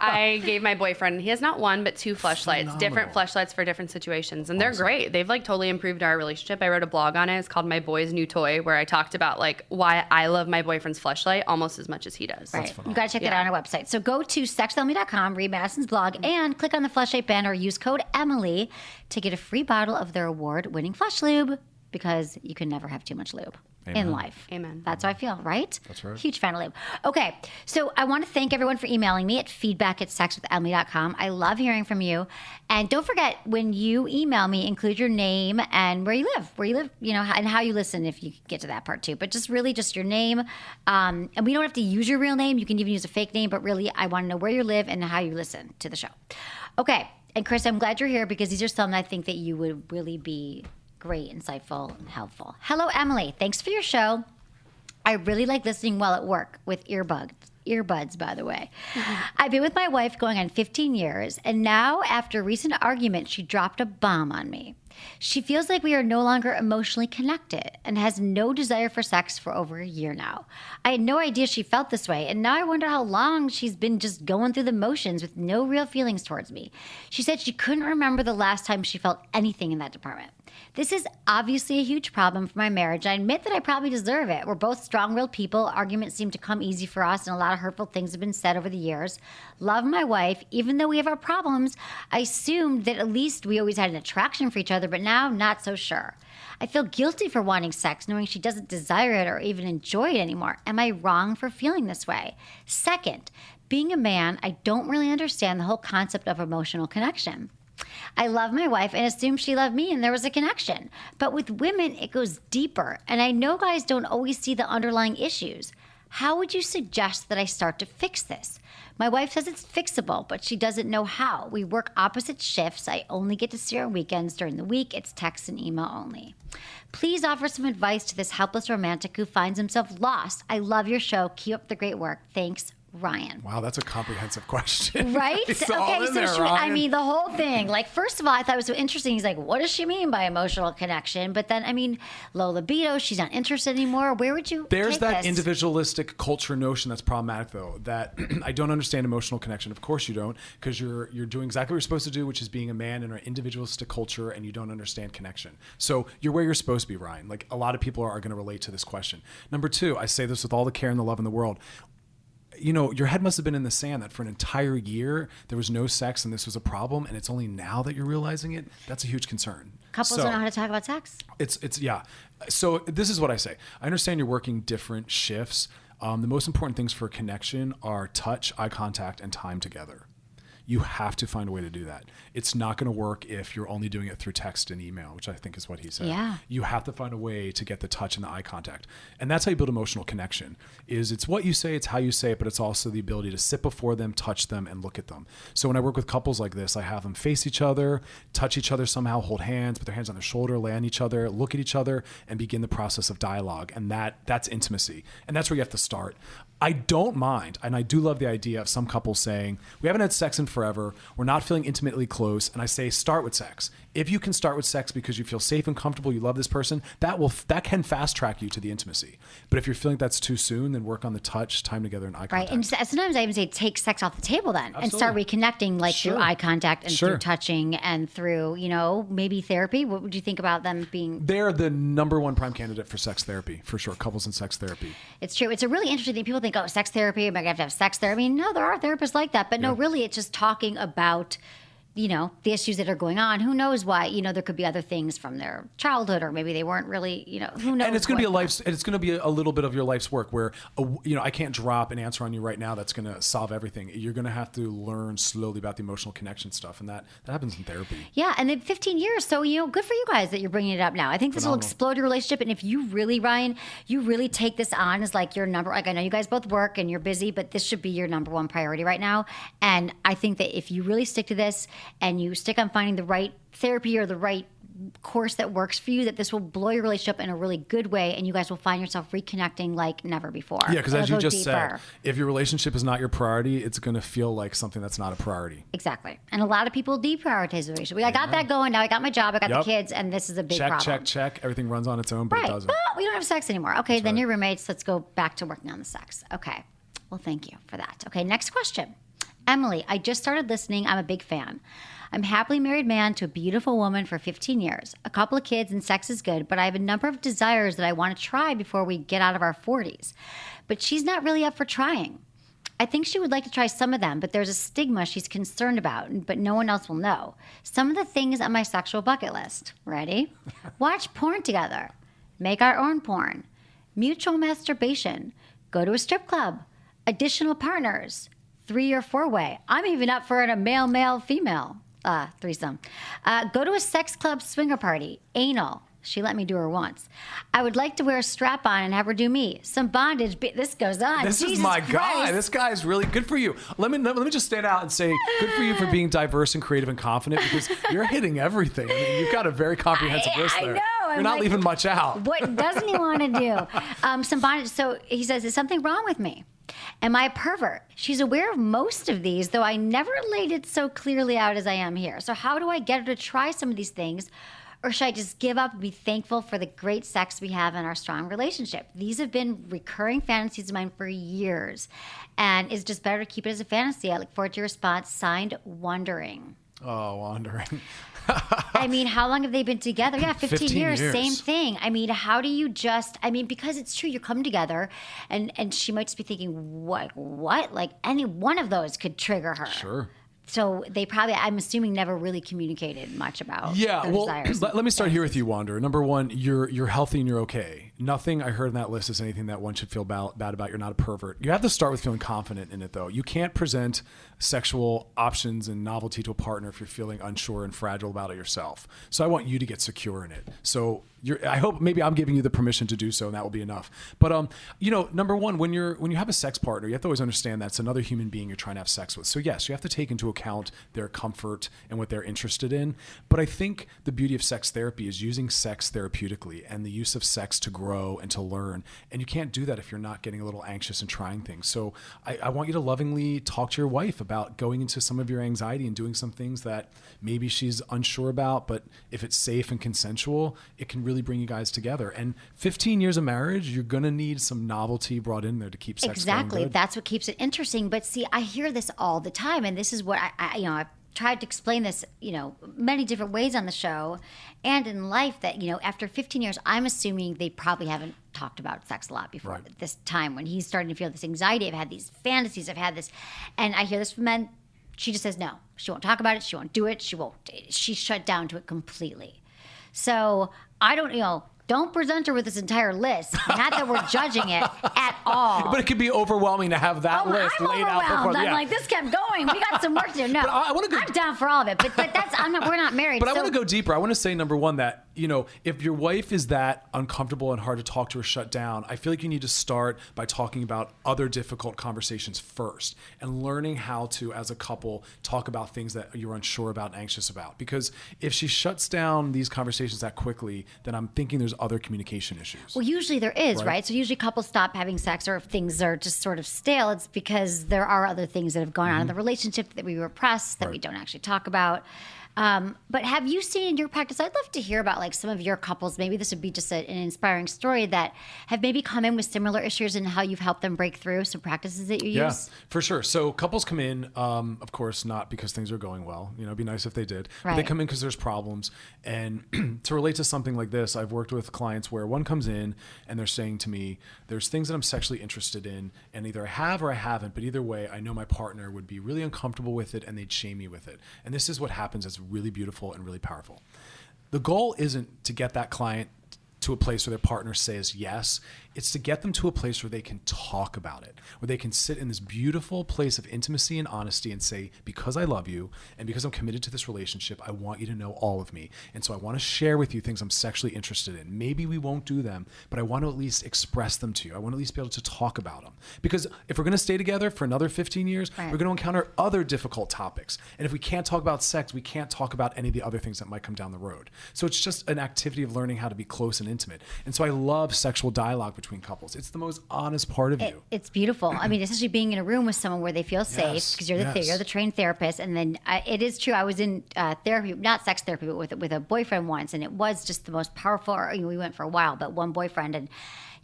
I gave my boyfriend, he has not one, but two fleshlights, different fleshlights for different situations. And they're great. They've totally improved our relationship. I wrote a blog on it. It's called My Boy's New Toy, where I talked about why I love my boyfriend's fleshlight almost as much as he does. Right. You got to check that out on our website. So go to sexwithemily.com, read Madison's blog, and click on the fleshlight banner or use code Emily to get a free bottle of their award-winning flesh lube, because you can never have too much lube in life. Amen. That's how I feel, right? That's right. Huge fan of lube. Okay, so I want to thank everyone for emailing me at feedback@sexwithemily.com. I love hearing from you. And don't forget, when you email me, include your name and where you live, and how you listen if you get to that part too. But just really just your name. And we don't have to use your real name. You can even use a fake name. But really, I want to know where you live and how you listen to the show. Okay, and Chris, I'm glad you're here because these are some I think that you would really be great, insightful, and helpful. Hello, Emily. Thanks for your show. I really like listening while at work with earbuds, by the way. I've been with my wife going on 15 years, and now after a recent argument, she dropped a bomb on me. She feels like we are no longer emotionally connected and has no desire for sex for over a year now. I had no idea she felt this way, and now I wonder how long she's been just going through the motions with no real feelings towards me. She said she couldn't remember the last time she felt anything in that department. This is obviously a huge problem for my marriage. I admit that I probably deserve it. We're both strong-willed people. Arguments seem to come easy for us, and a lot of hurtful things have been said over the years. Love my wife. Even though we have our problems, I assumed that at least we always had an attraction for each other, but now not so sure. I feel guilty for wanting sex, knowing she doesn't desire it or even enjoy it anymore. Am I wrong for feeling this way? Second, Being a man, I don't really understand the whole concept of emotional connection. I love my wife and assume she loved me and there was a connection. But with women, it goes deeper. And I know guys don't always see the underlying issues. How would you suggest that I start to fix this? My wife says it's fixable, but she doesn't know how. We work opposite shifts. I only get to see her on weekends. During the week, it's text and email only. Please offer some advice to this helpless romantic who finds himself lost. I love your show. Keep up the great work. Thanks, Ryan. Wow, that's a comprehensive question. Right? It's all Okay, in so there, I Ryan. mean, the whole thing. Like, first of all, I thought it was so interesting. He's like, what does she mean by emotional connection? But then, I mean, low libido, she's not interested anymore. Where would you There's take that this? individualistic culture notion that's problematic, though, that I don't understand emotional connection. Of course you don't, because you're doing exactly what you're supposed to do, which is being a man in our individualistic culture, and you don't understand connection. So you're where you're supposed to be, Ryan. Like, a lot of people are going to relate to this question. Number two, I say this with all the care and the love in the world. You know, your head must have been in the sand that for an entire year there was no sex and this was a problem, and it's only now that you're realizing it. That's a huge concern. Couples don't know how to talk about sex. It's yeah. So this is what I say. I understand you're working different shifts. The most important things for connection are touch, eye contact, and time together. You have to find a way to do that. It's not going to work if you're only doing it through text and email, which I think is what he said. Yeah. You have to find a way to get the touch and the eye contact. And that's how you build emotional connection. It's what you say, it's how you say it, but it's also the ability to sit before them, touch them, and look at them. So when I work with couples like this, I have them face each other, touch each other somehow, hold hands, put their hands on their shoulder, lay on each other, look at each other, and begin the process of dialogue. And that's intimacy. And that's where you have to start. I don't mind, and I do love the idea of some couples saying, we haven't had sex in forever, we're not feeling intimately close, and I say, start with sex. If you can start with sex because you feel safe and comfortable, you love this person, that can fast track you to the intimacy. But if you're feeling that's too soon, then work on the touch, time together, and eye contact. Right, and sometimes I even say take sex off the table then. Absolutely. And start reconnecting like Sure. through eye contact and Sure. through touching and through, maybe therapy. What would you think about them being... They're the number one prime candidate for sex therapy, for sure, couples and sex therapy. It's true. It's a really interesting thing. People think, oh, sex therapy, am I going to have sex therapy? No, there are therapists like that. But no, really, it's just talking about, the issues that are going on. Who knows why? There could be other things from their childhood, or maybe they weren't really, who knows? And it's going to be a little bit of your life's work where, I can't drop an answer on you right now that's going to solve everything. You're going to have to learn slowly about the emotional connection stuff. And that happens in therapy. Yeah. And then 15 years. So, good for you guys that you're bringing it up now. I think this will explode your relationship. And if you really, Ryan, you really take this on as like your I know you guys both work and you're busy, but this should be your number one priority right now. And I think that if you really stick to this and you stick on finding the right therapy or the right course that works for you, that this will blow your relationship in a really good way, and you guys will find yourself reconnecting like never before. Yeah, because as you just deeper. said, if your relationship is not your priority, it's going to feel like something that's not a priority. Exactly. And a lot of people deprioritize the relationship. I got that going. Now I got my job. I got the kids, and this is a big problem. Check. Everything runs on its own, but right. it doesn't. But we don't have sex anymore. Okay, then you're roommates. Let's go back to working on the sex. Okay. Well, thank you for that. Okay, next question. Emily, I just started listening. I'm a big fan. I'm a happily married man to a beautiful woman for 15 years. A couple of kids and sex is good, but I have a number of desires that I want to try before we get out of our 40s. But she's not really up for trying. I think she would like to try some of them, but there's a stigma she's concerned about, but no one else will know. Some of the things on my sexual bucket list. Ready? Watch porn together. Make our own porn. Mutual masturbation. Go to a strip club. Additional partners. 3 or 4-way. I'm even up for a male, female threesome. Go to a sex club swinger party. Anal. She let me do her once. I would like to wear a strap on and have her do me. Some bondage. This goes on. This Jesus is my Christ. guy. This guy is really good for you. Let me just stand out and say good for you for being diverse and creative and confident, because you're hitting everything. I mean, you've got a very comprehensive list there. I know. You're not leaving much out. What doesn't he want to do? Some bondage. So he says, is something wrong with me? Am I a pervert? She's aware of most of these, though I never laid it so clearly out as I am here. So how do I get her to try some of these things? Or should I just give up and be thankful for the great sex we have in our strong relationship? These have been recurring fantasies of mine for years. And it's just better to keep it as a fantasy. I look forward to your response. Signed, Wondering. Oh, wandering. I mean, how long have they been together? Yeah, 15 years. 15 years. Same thing. I mean, how do you because it's true, you come together and she might just be thinking, what? Like any one of those could trigger her. Sure. So they probably, I'm assuming, never really communicated much about Yeah, their well, desires. let me start here with you, Wanderer. Number one, you're healthy and you're okay. Nothing I heard in that list is anything that one should feel bad about. You're not a pervert. You have to start with feeling confident in it, though. You can't present sexual options and novelty to a partner if you're feeling unsure and fragile about it yourself. So I want you to get secure in it. So I hope maybe I'm giving you the permission to do so, and that will be enough. But number one, when you have a sex partner, you have to always understand that's another human being you're trying to have sex with. So yes, you have to take into account their comfort and what they're interested in. But I think the beauty of sex therapy is using sex therapeutically and the use of sex to grow and to learn. And you can't do that if you're not getting a little anxious and trying things. So I want you to lovingly talk to your wife about going into some of your anxiety and doing some things that maybe she's unsure about, but if it's safe and consensual, it can really bring you guys together. And 15 years of marriage, you're going to need some novelty brought in there to keep sex going good. That's what keeps it interesting. But see, I hear this all the time, and this is what I've tried to explain this, many different ways on the show and in life that, after 15 years, I'm assuming they probably haven't talked about sex a lot before this time when he's starting to feel this anxiety. I've had these fantasies. I've had this, and I hear this from men. She just says no. She won't talk about it. She won't do it. She's shut down to it completely. So I don't present her with this entire list. Not that we're judging it at all. But it could be overwhelming to have that list laid out before. I'm like, this kept going. We got some work to do. No, I'm down for all of it. But that's we're not married. But I want to go deeper. I want to say, number one, that if your wife is that uncomfortable and hard to talk to or shut down, I feel like you need to start by talking about other difficult conversations first and learning how to, as a couple, talk about things that you're unsure about and anxious about. Because if she shuts down these conversations that quickly, then I'm thinking there's other communication issues. Well, usually there is, right? So usually couples stop having sex, or if things are just sort of stale, it's because there are other things that have gone on in the relationship that we repress, that we don't actually talk about. But have you seen in your practice, I'd love to hear about like some of your couples, maybe this would be just an inspiring story, that have maybe come in with similar issues and how you've helped them break through some practices that you use? Yeah, for sure. So couples come in, of course, not because things are going well. It'd be nice if they did. Right. But they come in because there's problems. And to relate to something like this, I've worked with clients where one comes in and they're saying to me, there's things that I'm sexually interested in, and either I have or I haven't, but either way, I know my partner would be really uncomfortable with it and they'd shame me with it. And this is what happens as really beautiful and really powerful. The goal isn't to get that client to a place where their partner says yes. It's to get them to a place where they can talk about it, where they can sit in this beautiful place of intimacy and honesty and say, because I love you and because I'm committed to this relationship, I want you to know all of me. And so I want to share with you things I'm sexually interested in. Maybe we won't do them, but I want to at least express them to you. I want to at least be able to talk about them. Because if we're going to stay together for another 15 years, we're going to encounter other difficult topics. And if we can't talk about sex, we can't talk about any of the other things that might come down the road. So it's just an activity of learning how to be close and intimate. And so I love sexual dialogue between couples. It's the most honest part of you. It's beautiful. I mean, especially being in a room with someone where they feel safe, because you're the trained therapist. And then it is true. I was in therapy, not sex therapy, but with a boyfriend once, and it was just the most powerful. We went for a while, but one boyfriend, and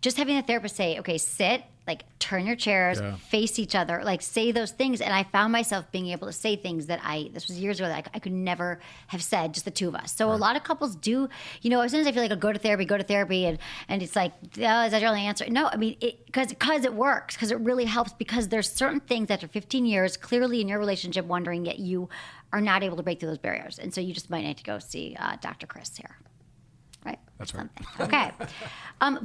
just having the therapist say, okay, sit, like turn your chairs, face each other, like say those things. And I found myself being able to say things that this was years ago, that I could never have said, just the two of us. So a lot of couples do, as soon as I feel like go to therapy, and it's like, oh, is that your only answer? No, I mean, because it works, because it really helps, because there's certain things after 15 years, clearly in your relationship, wondering that you are not able to break through those barriers. And so you just might need to go see Dr. Chris here. Right? That's right. Okay.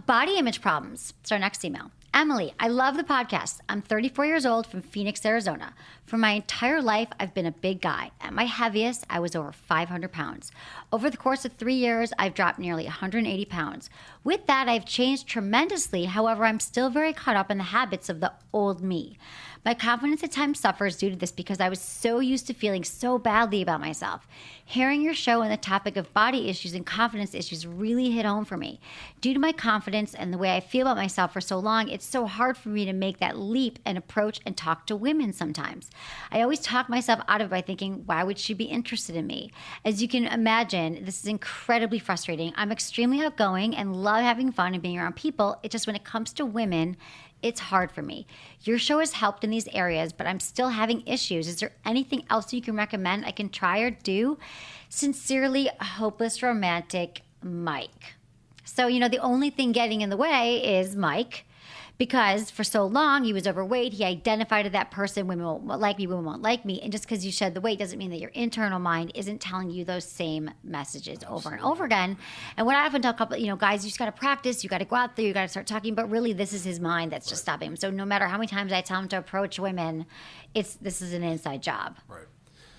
Body image problems. It's our next email. Emily, I love the podcast. I'm 34 years old from Phoenix, Arizona. For my entire life, I've been a big guy. At my heaviest, I was over 500 pounds. Over the course of 3 years, I've dropped nearly 180 pounds. With that, I've changed tremendously. However, I'm still very caught up in the habits of the old me. My confidence at times suffers due to this because I was so used to feeling so badly about myself. Hearing your show on the topic of body issues and confidence issues really hit home for me. Due to my confidence and the way I feel about myself for so long, it's so hard for me to make that leap and approach and talk to women sometimes. I always talk myself out of it by thinking, why would she be interested in me? As you can imagine, this is incredibly frustrating. I'm extremely outgoing and love having fun and being around people. It's just when it comes to women, it's hard for me. Your show has helped in these areas, but I'm still having issues. Is there anything else you can recommend I can try or do? Sincerely, hopeless romantic, Mike. So, the only thing getting in the way is Mike, because for so long he was overweight. He identified that person, women won't like me, women won't like me. And just because you shed the weight doesn't mean that your internal mind isn't telling you those same messages over and over again. And what I often tell couple, guys, you just got to practice, you got to go out there, you got to start talking. But really, this is his mind that's just stopping him. So no matter how many times I tell him to approach women, this is an inside job. Right.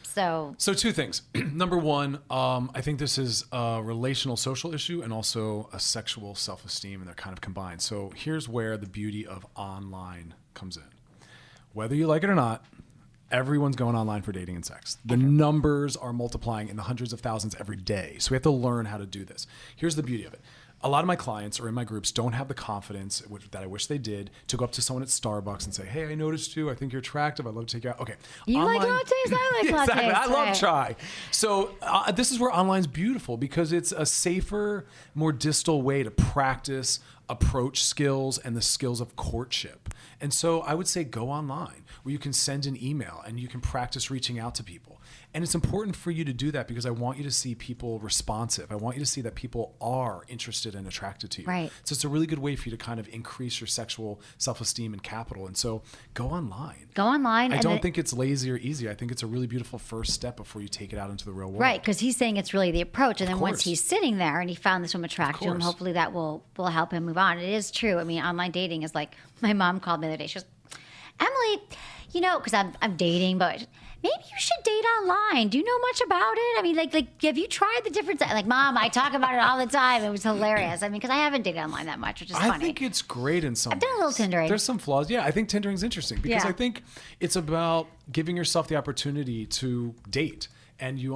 So two things. Number one, I think this is a relational social issue and also a sexual self-esteem, and they're kind of combined. So here's where the beauty of online comes in. Whether you like it or not, everyone's going online for dating and sex. The numbers are multiplying in the hundreds of thousands every day. So we have to learn how to do this. Here's the beauty of it. A lot of my clients or in my groups don't have the confidence that I wish they did to go up to someone at Starbucks and say, hey, I noticed you. I think you're attractive. I'd love to take you out. Okay. You like lattes? I like lattes. Exactly. I love right. chai. So this is where online's beautiful because it's a safer, more distal way to practice approach skills and the skills of courtship. And so I would say go online where you can send an email and you can practice reaching out to people. And it's important for you to do that because I want you to see people responsive. I want you to see that people are interested and attracted to you. Right. So it's a really good way for you to kind of increase your sexual self-esteem and capital. And so go online. Go online. I don't think it's lazy or easy. I think it's a really beautiful first step before you take it out into the real world. Right, because he's saying it's really the approach. And then course. once he's sitting there and he found this woman attractive to him, hopefully that will help him move on. It is true. I mean, online dating is like, my mom called me the other day. She goes, Emily, because I'm dating, but maybe you should date online. Do you know much about it? I mean, like, have you tried the different? Like, Mom, I talk about it all the time. It was hilarious. I mean, because I haven't dated online that much, which is funny. I think it's great in some I've done a little Tindering. There's some flaws. Yeah, I think Tindering's interesting because I think it's about giving yourself the opportunity to date. And you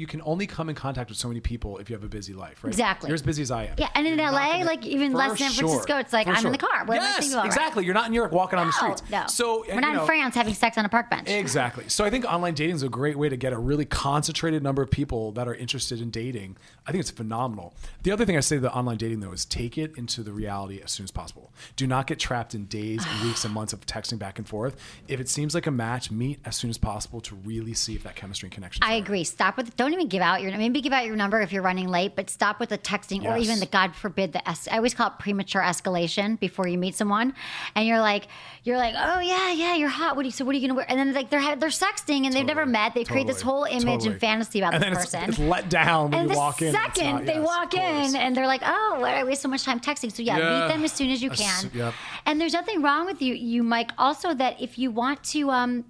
can only come in contact with so many people if you have a busy life, right? Exactly. You're as busy as I am. Yeah, and in LA, like even less San Francisco, it's like I'm in the car. Yes, exactly. You're not in New York walking on the streets. No. So we're not in France having sex on a park bench. Exactly. So I think online dating is a great way to get a really concentrated number of people that are interested in dating. I think it's phenomenal. The other thing I say to the online dating though is take it into the reality as soon as possible. Do not get trapped in days and weeks and months of texting back and forth. If it seems like a match, meet as soon as possible to really see if that chemistry and connection. I agree. Stop with. Don't even give out your number if you're running late, but stop with the texting or even the, God forbid, I always call it premature escalation before you meet someone. And you're like, oh yeah, you're hot. What are you going to wear? And then like they're sexting and they've never met. They create this whole image and fantasy about this person. It's let down when you walk in. And the second they walk in and they're like, oh, why did I waste so much time texting? So meet them as soon as you can. Yep. And there's nothing wrong with you, Mike, also that if you want to,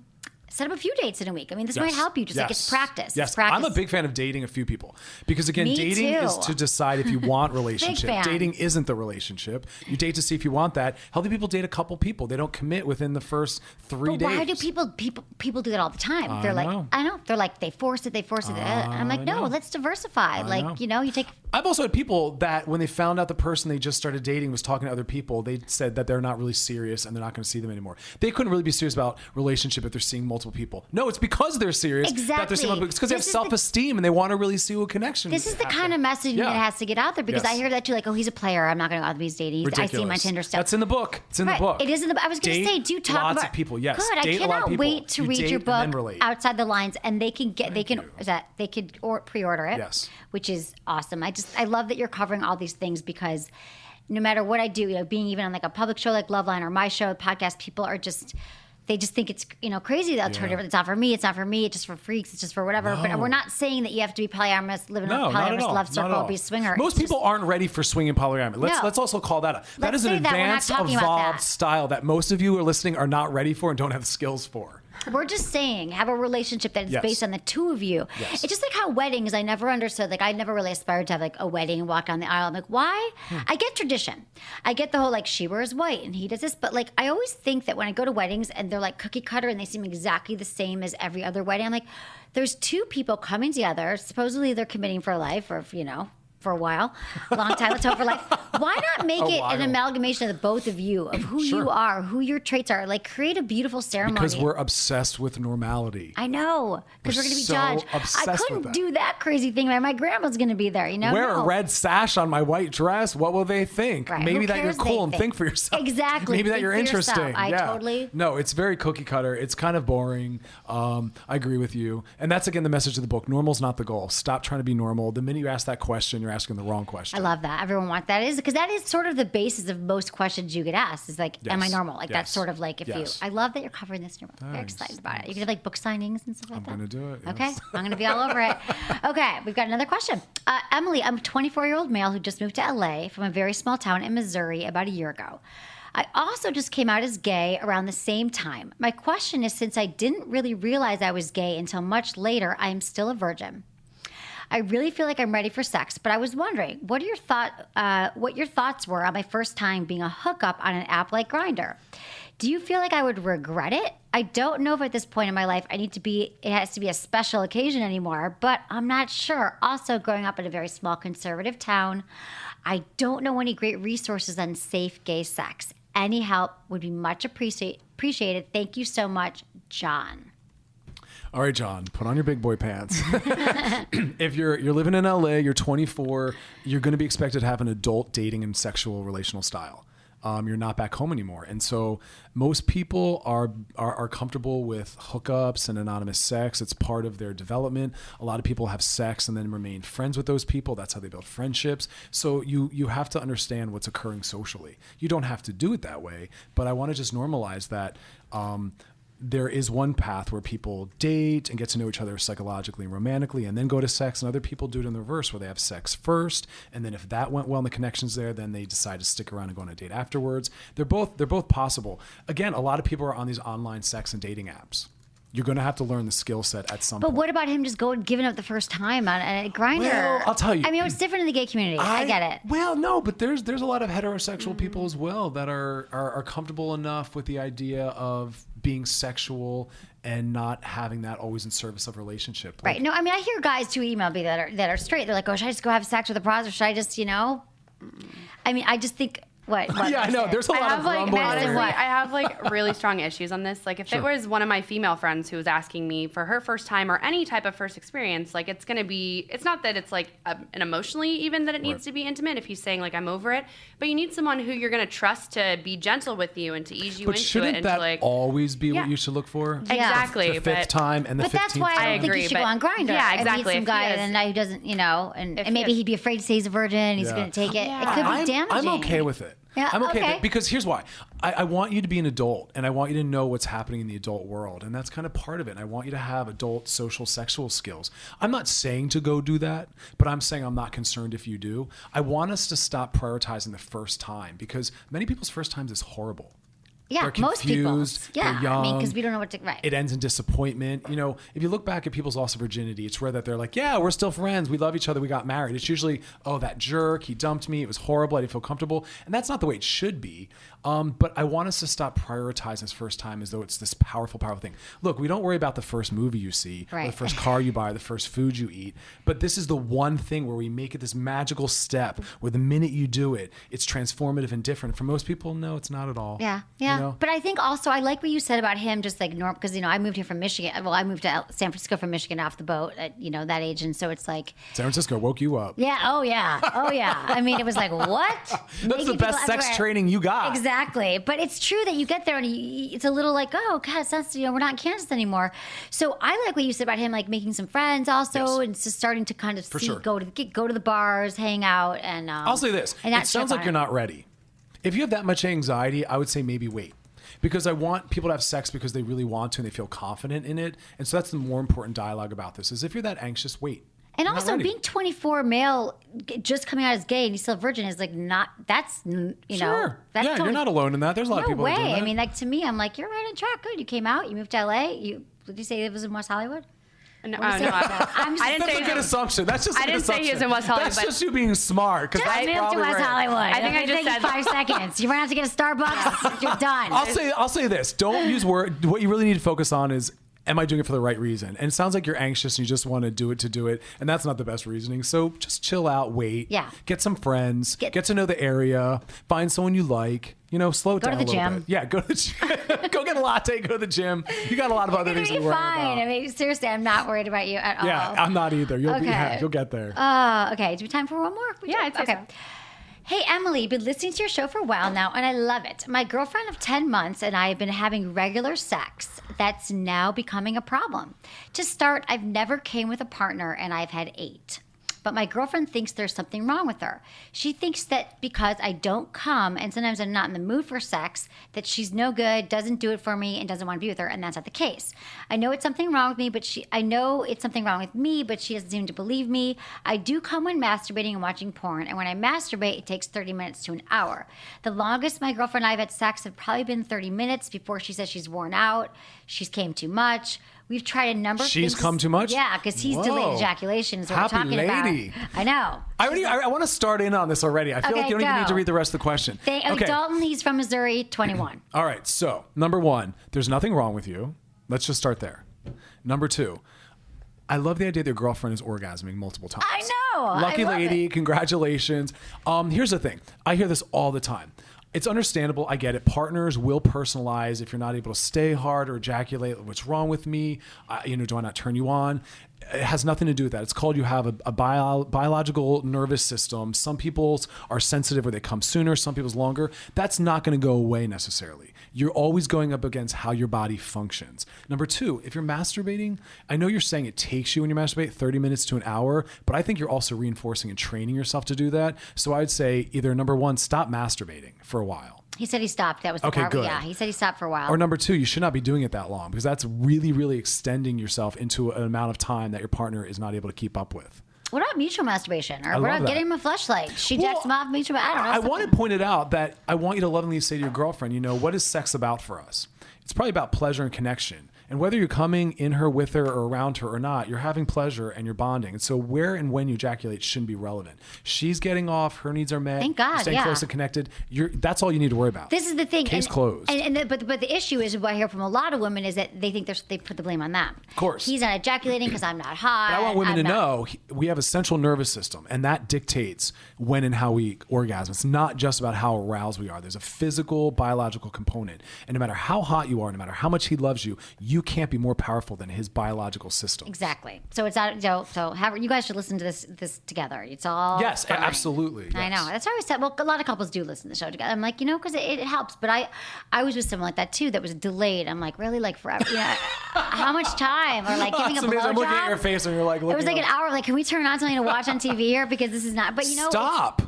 set up a few dates in a week. I mean, this might help you. Just like it's practice. Yes, it's practice. I'm a big fan of dating a few people because again, dating is to decide if you want relationship. Dating isn't the relationship. You date to see if you want that. Healthy people date a couple people. They don't commit within the first 3 days. Why do people do that all the time? They're like, I know. They're like, they force it. I'm like, no, let's diversify. You take. I've also had people that when they found out the person they just started dating was talking to other people, they said that they're not really serious and they're not going to see them anymore. They couldn't really be serious about relationship if they're seeing multiple people. No, it's because they're serious. Exactly. That they're seeing multiple people. It's because they have self-esteem and they want to really see what connection. This is the kind of messaging that has to get out there because I hear that too. Like, oh, he's a player. I'm not going to go out with his dating. Ridiculous. I see my Tinder stuff. That's in the book. It's in the book. It is in the book. I was going to say, do talk lots about of people. Yes. Good. Date I a lot of cannot people. wait to You read date your and then book relate. outside the lines, and they can pre-order it. Yes. Which is awesome. I love that you're covering all these things because no matter what I do, being even on like a public show like Loveline or my show, podcast, people are just. They just think it's crazy the alternative. It's not for me. It's not for me. It's just for freaks. It's just for whatever. No. But we're not saying that you have to be polyamorous, live in a polyamorous love circle, be a swinger. Most people aren't ready for swinging polyamory. Let's also call that that is an advanced, evolved style that most of you who are listening are not ready for and don't have the skills for. We're just saying, have a relationship that is based on the two of you. Yes. It's just like how weddings, I never understood. Like, I never really aspired to have like a wedding and walk down the aisle. I'm like, why? I get tradition. I get the whole like she wears white and he does this. But like, I always think that when I go to weddings and they're like cookie cutter and they seem exactly the same as every other wedding, I'm like, there's two people coming together. Supposedly they're committing for life or, for a while, a long time. Let's hope for life. Why not make it an amalgamation of the both of you, of who you are, who your traits are? Like, create a beautiful ceremony. Because we're obsessed with normality. I know, because we're going to be judged. I couldn't do that crazy thing. My grandma's going to be there, Wear a red sash on my white dress. What will they think? Right. Maybe that you're cool and think for yourself. Exactly. Maybe that you're interesting. Totally. No, it's very cookie cutter. It's kind of boring. I agree with you. And that's, again, the message of the book. Normal's not the goal. Stop trying to be normal. The minute you ask that question, you're you're asking the wrong question. I love that. Everyone wants that. Because that is sort of the basis of most questions you get asked is like, am I normal? Like that's sort of like if you, I love that you're covering this in your book. I'm very excited about it. You can have like book signings and stuff like that. I'm going to do it. Yes. Okay. I'm going to be all over it. Okay. We've got another question. Emily, I'm a 24-year-old male who just moved to LA from a very small town in Missouri about a year ago. I also just came out as gay around the same time. My question is, since I didn't really realize I was gay until much later, I am still a virgin. I really feel like I'm ready for sex, but I was wondering what your thoughts were on my first time being a hookup on an app like Grindr. Do you feel like I would regret it? I don't know if at this point in my life it has to be a special occasion anymore, but I'm not sure. Also, growing up in a very small conservative town, I don't know any great resources on safe gay sex. Any help would be much appreciated. Thank you so much, John. All right, John, put on your big boy pants. If you're living in LA, you're 24, you're going to be expected to have an adult dating and sexual relational style. You're not back home anymore. And so most people are comfortable with hookups and anonymous sex. It's part of their development. A lot of people have sex and then remain friends with those people. That's how they build friendships. So you have to understand what's occurring socially. You don't have to do it that way, but I want to just normalize that there is one path where people date and get to know each other psychologically and romantically and then go to sex, and other people do it in the reverse where they have sex first, and then if that went well and the connection's there, then they decide to stick around and go on a date afterwards. They're both possible. Again, a lot of people are on these online sex and dating apps. You're going to have to learn the skill set at some point. But what about him just giving up the first time on a Grindr? Well, I'll tell you. I mean, it's different in the gay community. I get it. Well, no, but there's a lot of heterosexual people as well that are comfortable enough with the idea of being sexual and not having that always in service of relationship. Right. No, I mean, I hear guys who email me that are straight. They're like, oh, should I just go have sex with a pros, or should I just, I mean, I just think... What yeah, I know. There's a lot of rumbling. Honestly, I have like really strong issues on this. Like if it was one of my female friends who was asking me for her first time or any type of first experience, like it's not that it's like an emotionally even that it needs to be intimate if he's saying like I'm over it, but you need someone who you're going to trust to be gentle with you and to ease you into it. But shouldn't that like, always be what you should look for? Exactly. The fifth time and the 15th time. But that's why I don't think you should go on Grindr. Yeah, exactly. And meet some guy and who doesn't, and maybe he'd be afraid to say he's a virgin and he's going to take it. It could be damaging. I'm okay with it. Yeah, I'm okay. Because here's why. I want you to be an adult, and I want you to know what's happening in the adult world, and that's kind of part of it. And I want you to have adult social sexual skills. I'm not saying to go do that, but I'm saying I'm not concerned if you do. I want us to stop prioritizing the first time, because many people's first times is horrible. Yeah, they're confused, most people. Yeah, they're young. I mean, because we don't know what to... Right. It ends in disappointment. If you look back at people's loss of virginity, it's rare that they're like, yeah, we're still friends. We love each other. We got married. It's usually, oh, that jerk, he dumped me. It was horrible. I didn't feel comfortable. And that's not the way it should be. But I want us to stop prioritizing this first time as though it's this powerful thing. Look, we don't worry about the first movie you see, or the first car you buy, or the first food you eat. But this is the one thing where we make it this magical step where the minute you do it, it's transformative and different. For most people, no, it's not at all. Yeah. But I think also, I like what you said about him just like normal, because, I moved here from Michigan. Well, I moved to San Francisco from Michigan off the boat at, that age. And so it's like... San Francisco woke you up. Yeah. Oh, yeah. I mean, it was like, what? That's the best sex training you got. Exactly. But it's true that you get there and it's a little like, oh, God, that's, we're not in Kansas anymore. So I like what you said about him, like making some friends also, and just starting to kind of go to the bars, hang out. And I'll say this. It sounds like you're not ready. If you have that much anxiety, I would say maybe wait. Because I want people to have sex because they really want to and they feel confident in it. And so that's the more important dialogue about this, is if you're that anxious, wait. And also being 24 male, just coming out as gay and you're still a virgin is like not, that's, Sure. That's totally, you're not alone in that. There's a lot of people that do that. I mean, like to me, I'm like, you're right on track. Good. You came out, you moved to LA. Did you say it was in West Hollywood? No, I didn't say that's a good assumption. That's just I didn't say he was in West Hollywood. That's just you being smart. Because I moved to West Hollywood. I think I just said 5 seconds. You run out to get a Starbucks. You're done. I'll say this. Don't use word. What you really need to focus on is, am I doing it for the right reason? And it sounds like you're anxious and you just want to do it. And that's not the best reasoning. So just chill out, wait. Yeah. Get some friends. Get to know the area. Find someone you like. Slow it down a little bit. Yeah, go to the gym. Go get a latte. Go to the gym. You got a lot of other things to worry about. Fine. I mean, seriously, I'm not worried about you at all. Yeah, I'm not either. You'll get there. Okay. Do we have time for one more? It's okay. Hey, Emily, been listening to your show for a while now, and I love it. My girlfriend of 10 months and I have been having regular sex. That's now becoming a problem. To start, I've never came with a partner, and I've had 8. but my girlfriend thinks there's something wrong with her. She thinks that because I don't come and sometimes I'm not in the mood for sex, that she's no good, doesn't do it for me, and doesn't want to be with her, and that's not the case. I know it's something wrong with me, but she doesn't seem to believe me. I do come when masturbating and watching porn, and when I masturbate, it takes 30 minutes to an hour. The longest my girlfriend and I have had sex have probably been 30 minutes before she says she's worn out, she's came too much. We've tried a number of things. She's come too much? Yeah, because he's delayed ejaculation is what Happy we're talking lady. about. I know. I want to start in on this already. I feel like you don't even need to read the rest of the question. Dalton, he's from Missouri, 21. All right, so number one, there's nothing wrong with you. Let's just start there. Number two, I love the idea that your girlfriend is orgasming multiple times. I know. Lucky I love lady, it. Congratulations. Here's the thing. I hear this all the time. It's understandable. I get it. Partners will personalize if you're not able to stay hard or ejaculate. What's wrong with me? Do I not turn you on? It has nothing to do with that. It's called you have a biological nervous system. Some people's are sensitive where they come sooner. Some people's longer. That's not going to go away necessarily. You're always going up against how your body functions. Number two, if you're masturbating, I know you're saying it takes you when you masturbate 30 minutes to an hour, but I think you're also reinforcing and training yourself to do that. So I'd say either number one, stop masturbating for a while. He said he stopped. That was the part. Good. Yeah, he said he stopped for a while. Or number two, you should not be doing it that long because that's really, really extending yourself into an amount of time that your partner is not able to keep up with. What about mutual masturbation? Or what about getting him a fleshlight? She jacks him off mutual. I don't know. I want to point it out that I want you to lovingly say to your girlfriend, what is sex about for us? It's probably about pleasure and connection. And whether you're coming in her, with her, or around her or not, you're having pleasure and you're bonding. And so where and when you ejaculate shouldn't be relevant. She's getting off, her needs are met. Thank God, you're staying close and connected. That's all you need to worry about. This is the thing. Case closed. But the issue is, what I hear from a lot of women is that they think they put the blame on them. Of course. He's not ejaculating because I'm not hot. But I want women to know we have a central nervous system, and that dictates when and how we orgasm. It's not just about how aroused we are. There's a physical, biological component. And no matter how hot you are, no matter how much he loves you, you can't be more powerful than his biological system. Exactly. So it's not. You guys should listen to this together. It's all. Yes, fine. absolutely. Yes. I know. That's why I said. Well, a lot of couples do listen to the show together. I'm like, because it helps. But I was with someone like that too. That was delayed. I'm like, really, like forever? Yeah. How much time? Or like giving a blowjob. I'm looking at your face, and you're like, it was like an hour. Like, can we turn on something to watch on TV here? Because this is not. But Stop!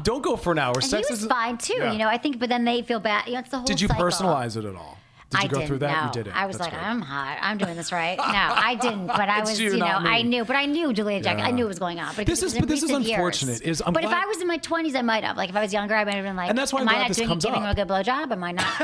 Don't go for an hour. Sex is fine too. Yeah. I think. But then they feel bad. It's the whole. Did you cycle. personalize it at all? Did you go through that? No. You didn't. I was That's like, good. I'm hot. I'm doing this right. No, I didn't. But I was, I knew. But I knew delayed ejaculation. I knew it was going on. But this is unfortunate. But if I was in my 20s, I might have. Like if I was younger, I might have been like, and that's why I'm glad this comes up. Giving him a good blowjob? Am I not?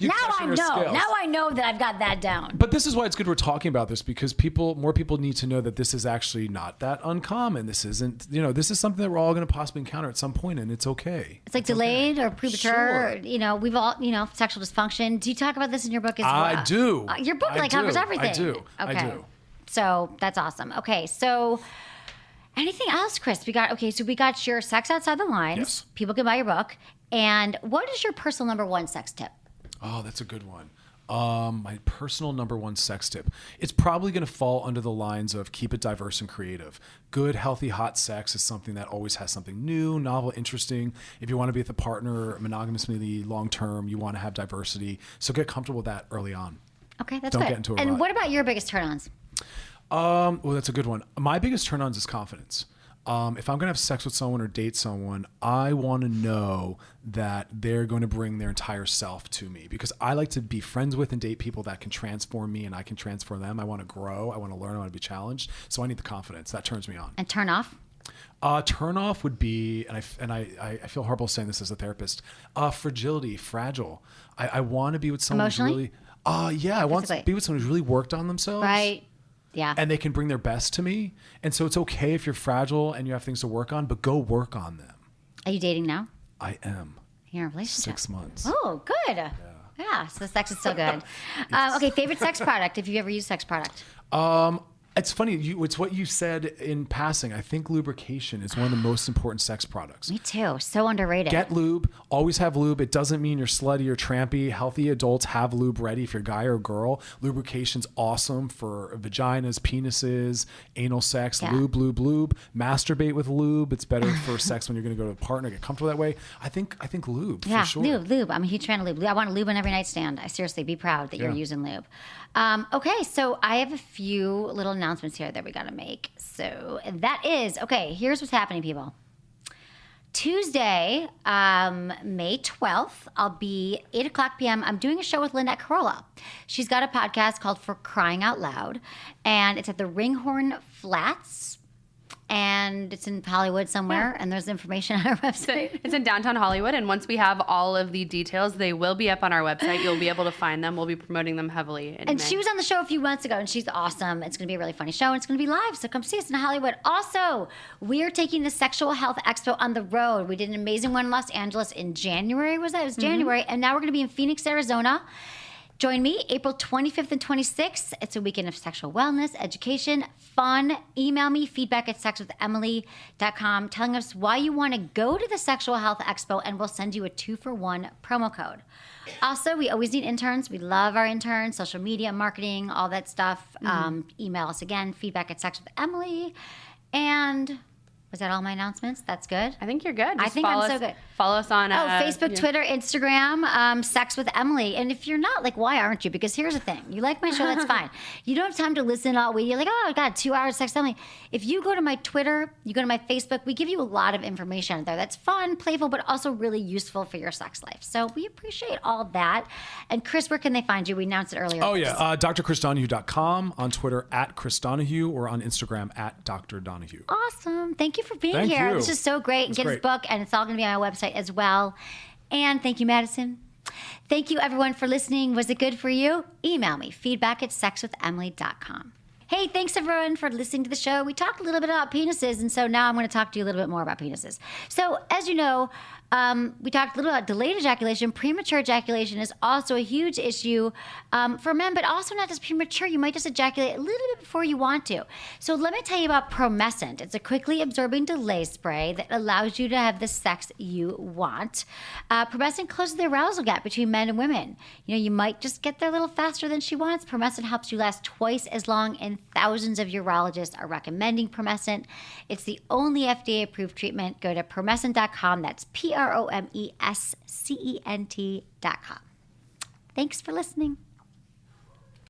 Now I know. Skills. Now I know that I've got that down. But this is why it's good we're talking about this, because more people need to know that this is actually not that uncommon. This isn't, this is something that we're all going to possibly encounter at some point, and it's okay. It's like delayed or premature. Sure. We've all, sexual dysfunction. Do you talk about this in your book as well? I do. Your book covers everything. I do. Okay. I do. So that's awesome. Okay, so anything else, Chris? We got your Sex Outside the Lines. Yes. People can buy your book. And what is your personal number one sex tip? Oh, that's a good one. My personal number one sex tip. It's probably going to fall under the lines of keep it diverse and creative. Good, healthy, hot sex is something that always has something new, novel, interesting. If you want to be with a partner monogamously long term, you want to have diversity. So get comfortable with that early on. Okay, that's Don't good. get into a And rut. what about your biggest turn-ons? Well, that's a good one. My biggest turn-ons is confidence. If I'm going to have sex with someone or date someone, I want to know that they're going to bring their entire self to me, because I like to be friends with and date people that can transform me and I can transform them. I want to grow. I want to learn. I want to be challenged. So I need the confidence. That turns me on. And turn off? Turn off would be, and I feel horrible saying this as a therapist, fragility, fragile. I want to be with someone who's really, I want to be with someone who's really worked on themselves. Right. Yeah. And they can bring their best to me. And so it's okay if you're fragile and you have things to work on, but go work on them. Are you dating now? I am. You're in a relationship? 6 months. Oh, good. Yeah, so the sex is still good. Okay, favorite sex product, if you've ever used sex product? It's funny. It's what you said in passing. I think lubrication is one of the most important sex products. Me too. So underrated. Get lube. Always have lube. It doesn't mean you're slutty or trampy. Healthy adults have lube ready if you're a guy or a girl. Lubrication's awesome for vaginas, penises, anal sex. Yeah. Lube. Masturbate with lube. It's better for sex when you're going to go to a partner. Get comfortable that way. I think lube. Yeah, for sure. lube. I'm a huge fan of lube. I want lube on every nightstand. I seriously be proud that you're using lube. Okay, so I have a few little announcements here that we got to make. So that is, okay, here's what's happening, people. Tuesday, May 12th, I'll be 8 o'clock p.m. I'm doing a show with Lynette Carolla. She's got a podcast called For Crying Out Loud, and it's at the Ringhorn Flats. And it's in Hollywood somewhere, and there's information on our website. It's in downtown Hollywood, and once we have all of the details, they will be up on our website. You'll be able to find them. We'll be promoting them heavily in And May. she was on the show a few months ago, and she's awesome. It's going to be a really funny show, and it's going to be live, so come see us in Hollywood. Also, we are taking the Sexual Health Expo on the road. We did an amazing one in Los Angeles in January. Was that? It was January, and now we're going to be in Phoenix, Arizona. Join me April 25th and 26th. It's a weekend of sexual wellness, education, fun. Email me, feedback@sexwithemily.com, telling us why you want to go to the Sexual Health Expo, and we'll send you a 2-for-1 promo code. Also, we always need interns. We love our interns, social media, marketing, all that stuff. Email us again, feedback@sexwithemily. And was that all my announcements? That's good? I think you're good. I think I'm so good. Follow us on Facebook, Twitter, Instagram, Sex with Emily. And if you're not, like, why aren't you? Because here's the thing. You like my show, that's fine. You don't have time to listen all week. You're like, oh, God, 2 hours of Sex with Emily. If you go to my Twitter, you go to my Facebook, we give you a lot of information there that's fun, playful, but also really useful for your sex life. So we appreciate all that. And Chris, where can they find you? We announced it earlier. Oh, yeah. drchrisdonaghue.com, on Twitter @ChrisDonaghue, or on Instagram @DrDonaghue. Awesome. Thank you for being Thank here. you. This is so great. And get his book, and it's all going to be on my website as well. And thank you, Madison. Thank you, everyone, for listening. Was it good for you? Email me, feedback@sexwithemily.com. Hey, thanks, everyone, for listening to the show. We talked a little bit about penises, and so now I'm going to talk to you a little bit more about penises. So, as you know, we talked a little about delayed ejaculation. Premature ejaculation is also a huge issue for men, but also not just premature. You might just ejaculate a little bit before you want to. So let me tell you about Promescent. It's a quickly absorbing delay spray that allows you to have the sex you want. Promescent closes the arousal gap between men and women. You know, you might just get there a little faster than she wants. Promescent helps you last twice as long, and thousands of urologists are recommending Promescent. It's the only FDA-approved treatment. Go to promescent.com. That's PROMESCENT.com. Thanks for listening.